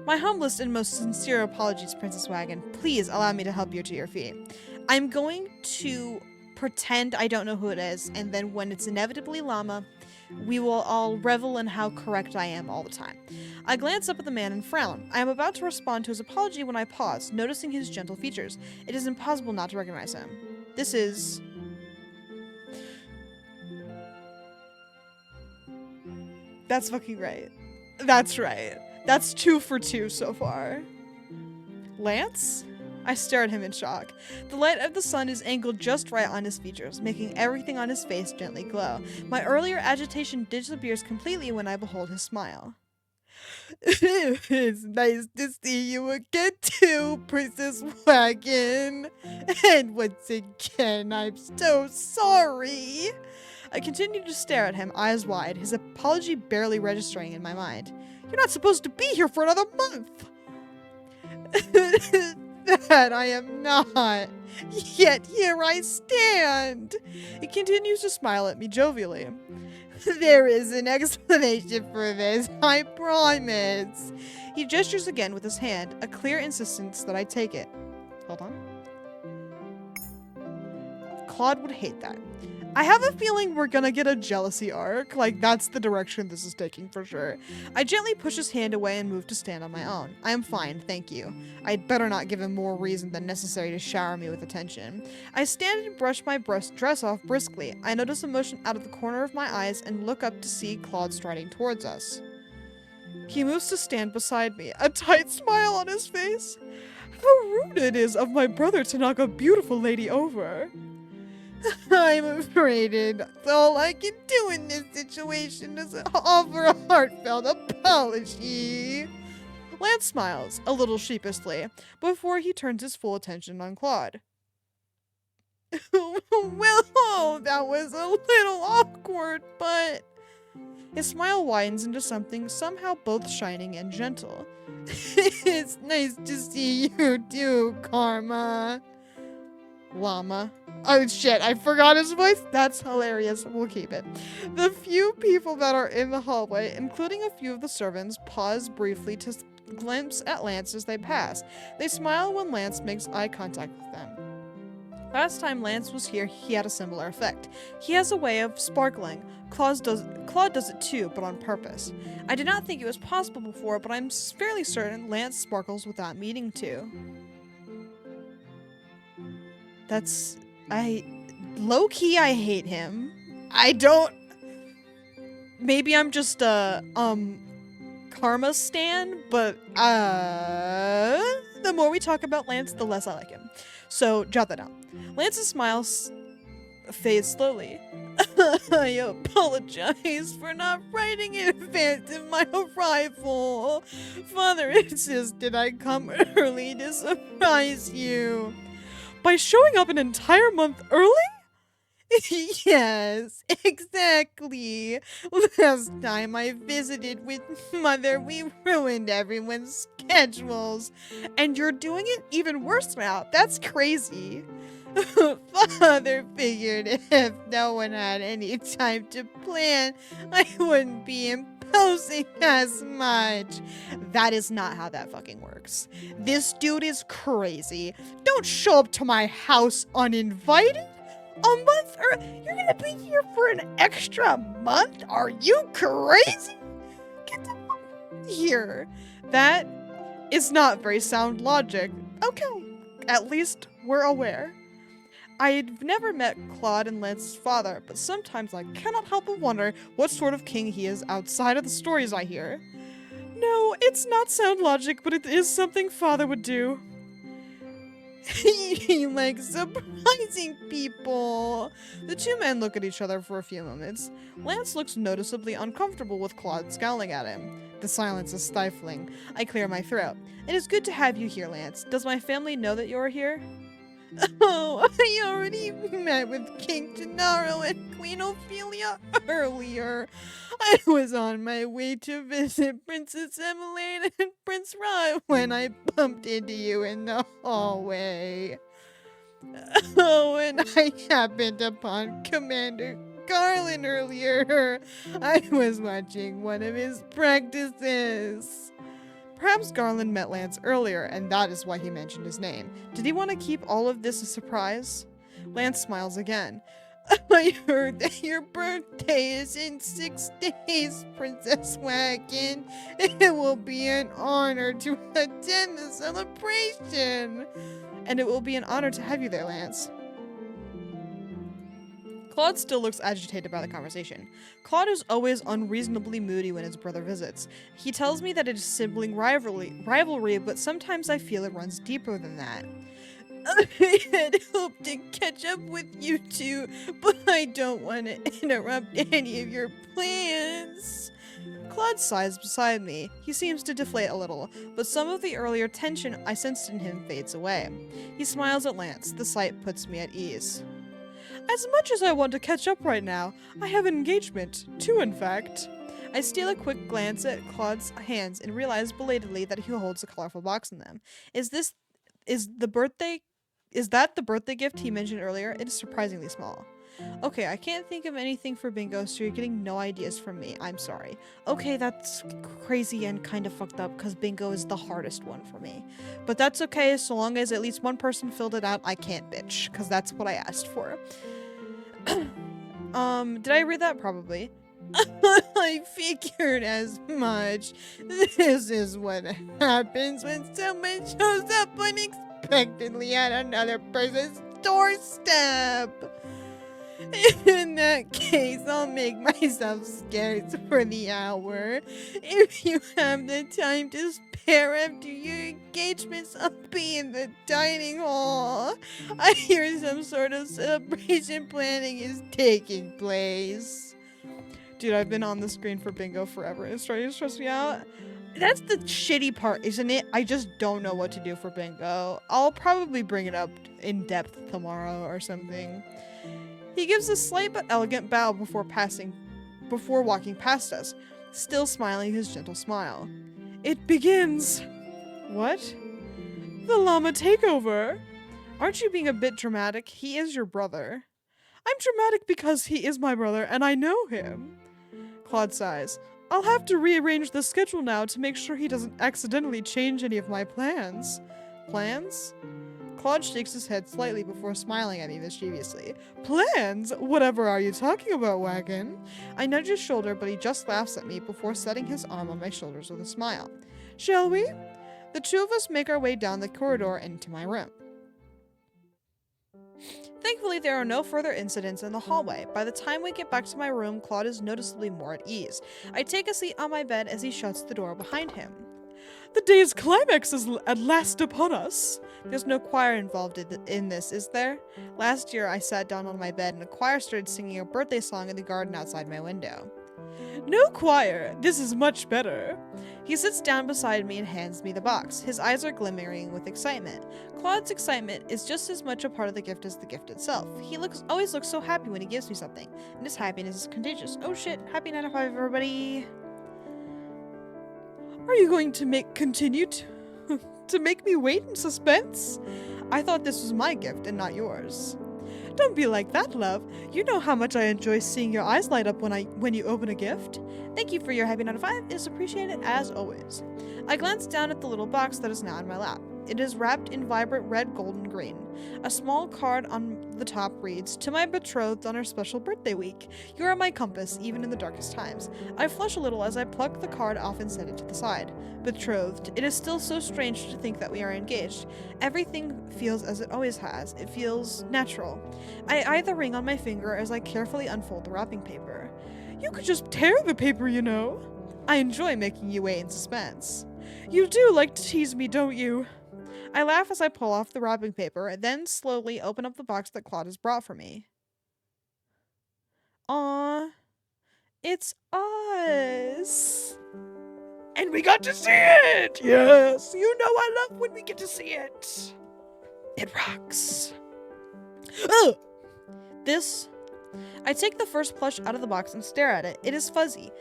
My humblest and most sincere apologies, Princess Wagon. Please allow me to help you to your feet. I'm going to pretend I don't know who it is, and then when it's inevitably Llama, we will all revel in how correct I am all the time. I glance up at the man and frown. I am about to respond to his apology when I pause, noticing his gentle features. It is impossible not to recognize him. This is... That's fucking right. That's right. That's 2 for 2 so far. Lance? I stare at him in shock. The light of the sun is angled just right on his features, making everything on his face gently glow. My earlier agitation disappears completely when I behold his smile. It's nice to see you again too, Princess Wagon. And once again, I'm so sorry. I continue to stare at him, eyes wide, his apology barely registering in my mind. You're not supposed to be here for another month. That I am not. Yet here I stand. He continues to smile at me jovially. There is an explanation for this, I promise. He gestures again with his hand, a clear insistence that I take it. Hold on. Claude would hate that. I have a feeling we're gonna get a jealousy arc. Like, that's the direction this is taking for sure. I gently push his hand away and move to stand on my own. I am fine, thank you. I'd better not give him more reason than necessary to shower me with attention. I stand and brush my dress off briskly. I notice emotion out of the corner of my eyes and look up to see Claude striding towards us. He moves to stand beside me, a tight smile on his face. How rude it is of my brother to knock a beautiful lady over. I'm afraid all I can do in this situation is offer a heartfelt apology. Lance smiles, a little sheepishly, before he turns his full attention on Claude. Well, that was a little awkward, but... His smile widens into something somehow both shining and gentle. It's nice to see you too, Karma. Llama. Oh shit, I forgot his voice. That's hilarious. We'll keep it. The few people that are in the hallway, including a few of the servants, pause briefly to glimpse at Lance as they pass. They smile when Lance makes eye contact with them. Last time Lance was here, he had a similar effect. He has a way of sparkling. Claude does it too, but on purpose. I did not think it was possible before, but I'm fairly certain Lance sparkles without meaning to. Low-key, I hate him. I don't... Maybe I'm just a, Karma stan, but, the more we talk about Lance, the less I like him. So, jot that down. Lance's smile fades slowly. I apologize for not writing in advance of my arrival. Father insisted I come early to surprise you. By showing up an entire month early? Yes, exactly. Last time I visited with Mother, we ruined everyone's schedules. And you're doing it even worse now. That's crazy. Father figured if no one had any time to plan, I wouldn't be imposing as much. That is not how that fucking works. This dude is crazy. Don't show up to my house uninvited. A month you're gonna be here for an extra month? Are you crazy? Get the fuck here. That is not very sound logic. Okay, at least we're aware. I've never met Claude and Lance's father, but sometimes I cannot help but wonder what sort of king he is outside of the stories I hear. No, it's not sound logic, but it is something father would do. He likes surprising people. The two men look at each other for a few moments. Lance looks noticeably uncomfortable with Claude scowling at him. The silence is stifling. I clear my throat. It is good to have you here, Lance. Does my family know that you are here? Oh, I already met with King Gennaro and Queen Ophelia earlier. I was on my way to visit Princess Emmeline and Prince Rye when I bumped into you in the hallway. Oh, and I happened upon Commander Garland earlier. I was watching one of his practices. Perhaps Garland met Lance earlier, and that is why he mentioned his name. Did he want to keep all of this a surprise? Lance smiles again. I heard that your birthday is in 6 days, Princess Wagon. It will be an honor to attend the celebration. And it will be an honor to have you there, Lance. Claude still looks agitated by the conversation. Claude is always unreasonably moody when his brother visits. He tells me that it is sibling rivalry, but sometimes I feel it runs deeper than that. I had hoped to catch up with you two, but I don't want to interrupt any of your plans. Claude sighs beside me. He seems to deflate a little, but some of the earlier tension I sensed in him fades away. He smiles at Lance. The sight puts me at ease. As much as I want to catch up right now, I have an engagement. 2, in fact. I steal a quick glance at Claude's hands and realize belatedly that he holds a colorful box in them. Is that the birthday gift he mentioned earlier? It is surprisingly small. Okay, I can't think of anything for bingo, so you're getting no ideas from me. I'm sorry. Okay, that's crazy and kind of fucked up because bingo is the hardest one for me. But that's okay, so long as at least one person filled it out, I can't bitch, because that's what I asked for. Did I read that? Probably. I figured as much. This is what happens when someone shows up unexpectedly at another person's doorstep. In that case, I'll make myself scarce for the hour. If you have the time to spare after your engagements, I'll be in the dining hall. I hear some sort of celebration planning is taking place. Dude, I've been on the screen for bingo forever. It's starting to stress me out. That's the shitty part, isn't it? I just don't know what to do for bingo. I'll probably bring it up in depth tomorrow or something. He gives a slight but elegant bow before walking past us, still smiling his gentle smile. It begins! What? The llama takeover! Aren't you being a bit dramatic? He is your brother. I'm dramatic because he is my brother and I know him. Claude sighs. I'll have to rearrange the schedule now to make sure he doesn't accidentally change any of my plans. Plans? Claude shakes his head slightly before smiling at me mischievously. Plans? Whatever are you talking about, Wagon? I nudge his shoulder, but he just laughs at me before setting his arm on my shoulders with a smile. Shall we? The two of us make our way down the corridor into my room. Thankfully, there are no further incidents in the hallway. By the time we get back to my room, Claude is noticeably more at ease. I take a seat on my bed as he shuts the door behind him. The day's climax is at last upon us. There's no choir involved in this, is there? Last year, I sat down on my bed and a choir started singing a birthday song in the garden outside my window. No choir. This is much better. He sits down beside me and hands me the box. His eyes are glimmering with excitement. Claude's excitement is just as much a part of the gift as the gift itself. He always looks so happy when he gives me something, and his happiness is contagious. Oh shit, happy 9 to 5, everybody. Are you going to continue to make me wait in suspense? I thought this was my gift and not yours. Don't be like that, love. You know how much I enjoy seeing your eyes light up when you open a gift. Thank you for your happy 9 to 5. It is appreciated as always. I glance down at the little box that is now in my lap. It is wrapped in vibrant red, gold, and green. A small card on the top reads, "To my betrothed on our special birthday week. You are my compass, even in the darkest times." I flush a little as I pluck the card off and set it to the side. Betrothed. It is still so strange to think that we are engaged. Everything feels as it always has. It feels natural. I eye the ring on my finger as I carefully unfold the wrapping paper. You could just tear the paper, you know. I enjoy making you wait in suspense. You do like to tease me, don't you? I laugh as I pull off the wrapping paper and then slowly open up the box that Claude has brought for me. Aww. It's us. And we got to see it! Yes, you know I love when we get to see it. It rocks. Oh! I take the first plush out of the box and stare at it. It is fuzzy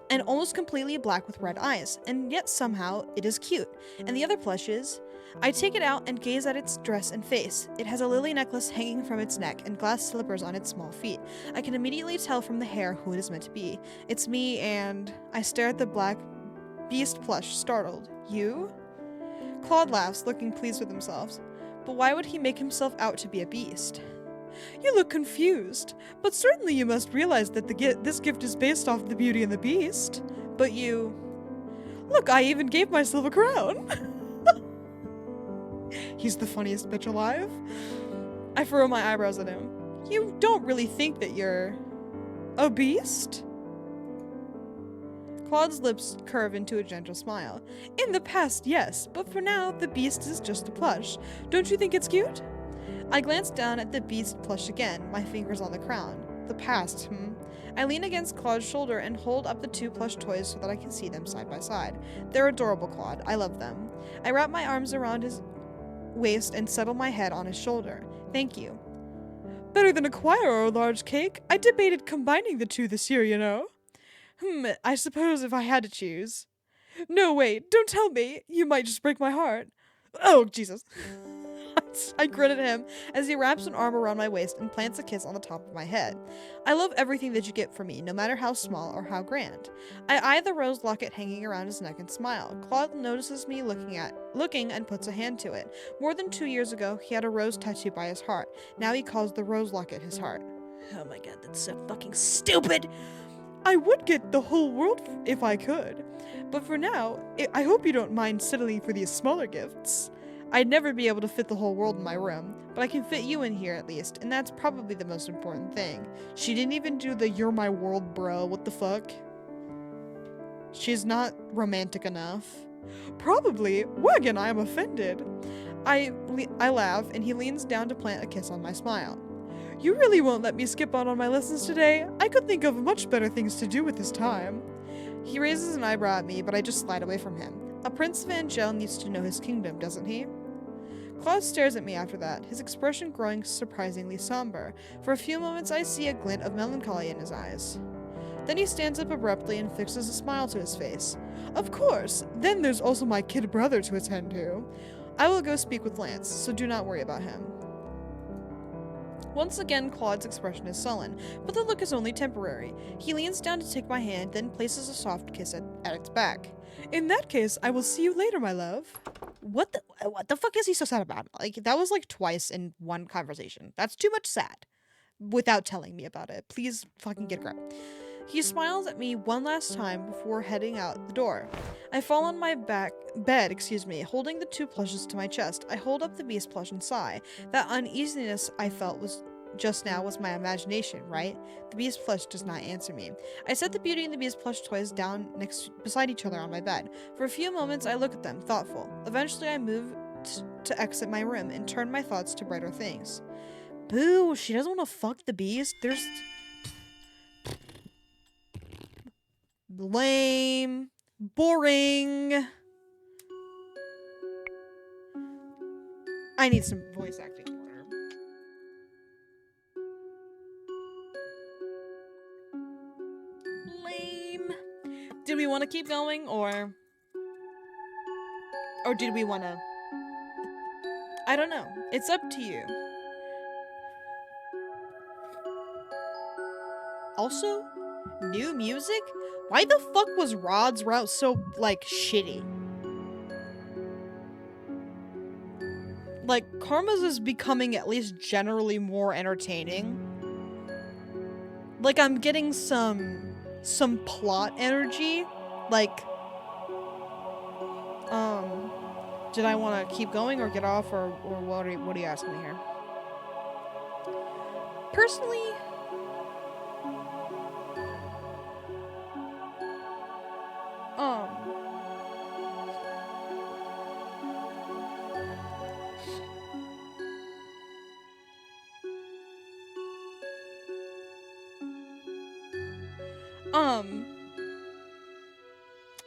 and almost completely black with red eyes, and yet somehow it is cute. And the other plushes, I take it out and gaze at its dress and face. It has a lily necklace hanging from its neck and glass slippers on its small feet. I can immediately tell from the hair who it is meant to be. It's me, and I stare at the black beast plush, startled. You? Claude laughs, looking pleased with himself. But why would he make himself out to be a beast? You look confused, but certainly you must realize that this gift is based off the Beauty and the Beast. But you... Look, I even gave myself a crown! He's the funniest bitch alive. I furrow my eyebrows at him. You don't really think that you're... a beast? Claude's lips curve into a gentle smile. In the past, yes, but for now, the beast is just a plush. Don't you think it's cute? I glance down at the beast plush again, my fingers on the crown. The past, I lean against Claude's shoulder and hold up the 2 plush toys so that I can see them side by side. They're adorable, Claude. I love them. I wrap my arms around his waist and settle my head on his shoulder. Thank you. Better than a choir or a large cake. I debated combining the 2 this year, you know. I suppose if I had to choose. No, wait, don't tell me. You might just break my heart. Oh, Jesus. I grin at him as he wraps an arm around my waist and plants a kiss on the top of my head. I love everything that you get from me, no matter how small or how grand. I eye the rose locket hanging around his neck and smile. Claude notices me looking and puts a hand to it. More than 2 years ago, he had a rose tattoo by his heart. Now he calls the rose locket his heart. Oh my god, that's so fucking stupid! I would get the whole world if I could. But for now, I hope you don't mind settling for these smaller gifts. I'd never be able to fit the whole world in my room, but I can fit you in here at least, and that's probably the most important thing. She didn't even do the "you're my world, bro, what the fuck?" She's not romantic enough. Probably. Wagon, I am offended. I laugh, and he leans down to plant a kiss on my smile. You really won't let me skip out on my lessons today? I could think of much better things to do with this time. He raises an eyebrow at me, but I just slide away from him. A Prince of Angel needs to know his kingdom, doesn't he? Claude stares at me after that, his expression growing surprisingly somber. For a few moments I see a glint of melancholy in his eyes. Then he stands up abruptly and fixes a smile to his face. Of course, then there's also my kid brother to attend to. I will go speak with Lance, so do not worry about him. Once again, Claude's expression is sullen, but the look is only temporary. He leans down to take my hand, then places a soft kiss at its back. In that case, I will see you later, my love. What the fuck is he so sad about? Like, that was like twice in one conversation. That's too much sad. Without telling me about it. Please fucking get a grip. He smiles at me one last time before heading out the door. I fall on my bed, holding the 2 plushes to my chest. I hold up the beast plush and sigh. That uneasiness I felt just now was my imagination, right? The beast plush does not answer me. I set the Beauty and the Beast plush toys down beside each other on my bed. For a few moments, I look at them, thoughtful. Eventually, I move to exit my room and turn my thoughts to brighter things. Boo, she doesn't want to fuck the beast. There's... lame. Boring. I need some voice acting order. Lame. Did we want to keep going, or did we want to... I don't know. It's up to you. Also, new music? Why the fuck was Rod's route so, like, shitty? Like, Karma's is becoming at least generally more entertaining. Like, I'm getting some plot energy. Like, did I want to keep going or get off, or what are you asking me here? Personally,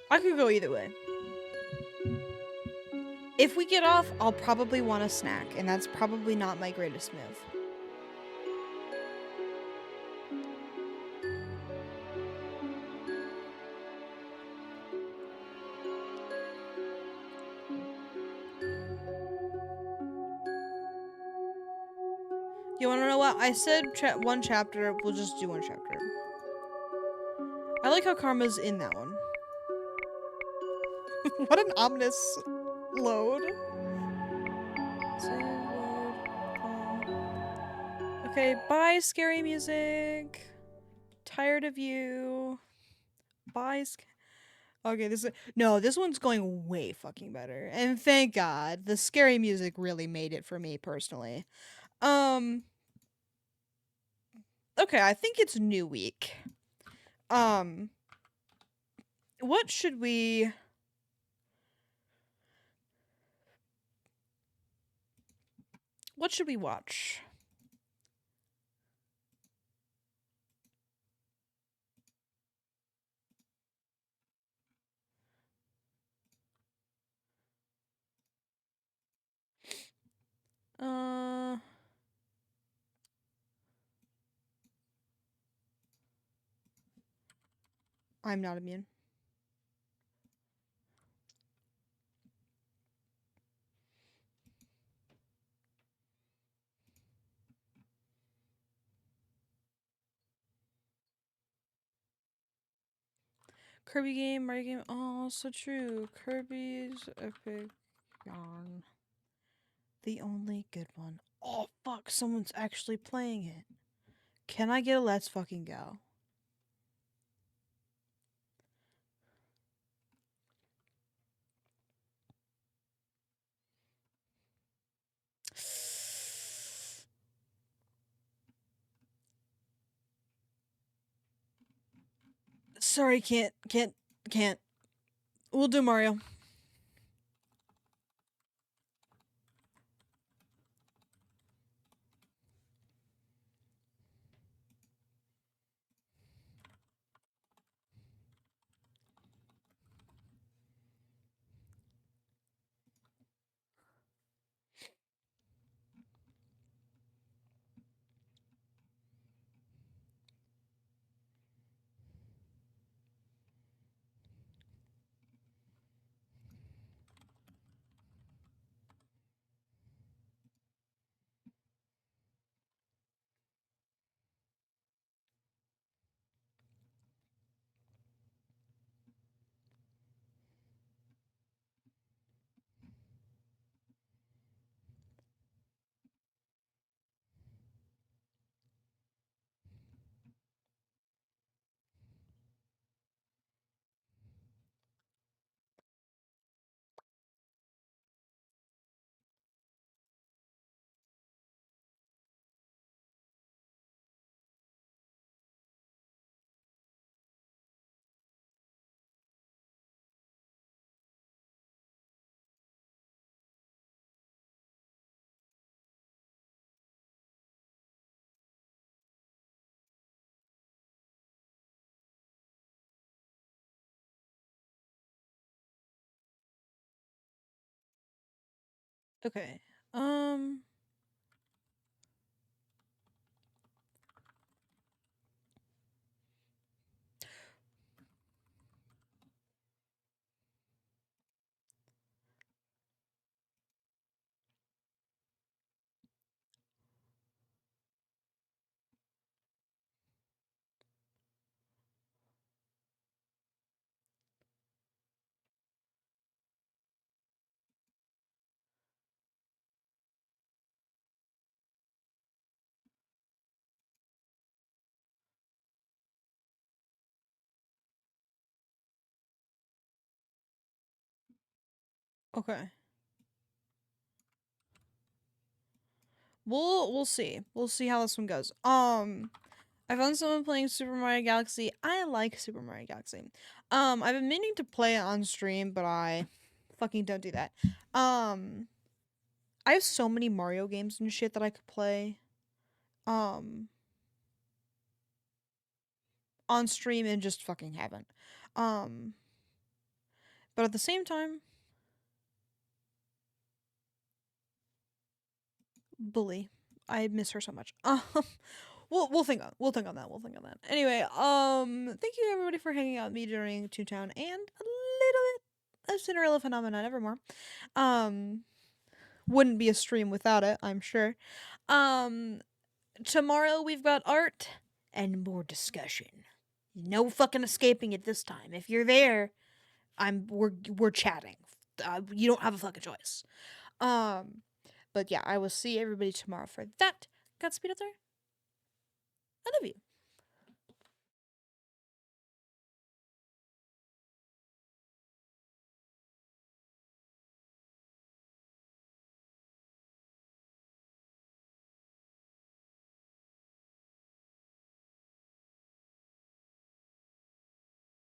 I could go either way. If we get off, I'll probably want a snack, and that's probably not my greatest move. You wanna know what? I said one chapter, we'll just do one chapter. I like how Karma's in that one. What an ominous load. Save load. Okay, bye, scary music. Tired of you. Bye. Okay, this one's going way fucking better. And thank God, the scary music really made it for me personally. Um okay, I think it's new week. Um what should we watch? Uh I'm not immune. Kirby game, Mario game. Oh, so true. Kirby's Epic Yarn. The only good one. Oh fuck, someone's actually playing it. Can I get a let's fucking go? Sorry, can't. We'll do Mario. Okay. Um. Okay. We'll see. We'll see how this one goes. I found someone playing Super Mario Galaxy. I like Super Mario Galaxy. I've been meaning to play it on stream, but I fucking don't do that. Um, I have so many Mario games and shit that I could play. Um, on stream and just fucking haven't. Um, but at the same time, Bully. I miss her so much. We'll think on that. We'll think on that. Anyway, thank you everybody for hanging out with me during Toontown and a little bit of Cinderella phenomenon Evermore. Um, wouldn't be a stream without it, I'm sure. Um, tomorrow we've got art and more discussion. No fucking escaping it this time. If you're there, we're chatting. You don't have a fucking choice. Um, but yeah, I will see everybody tomorrow for that. Godspeed out there. I love you.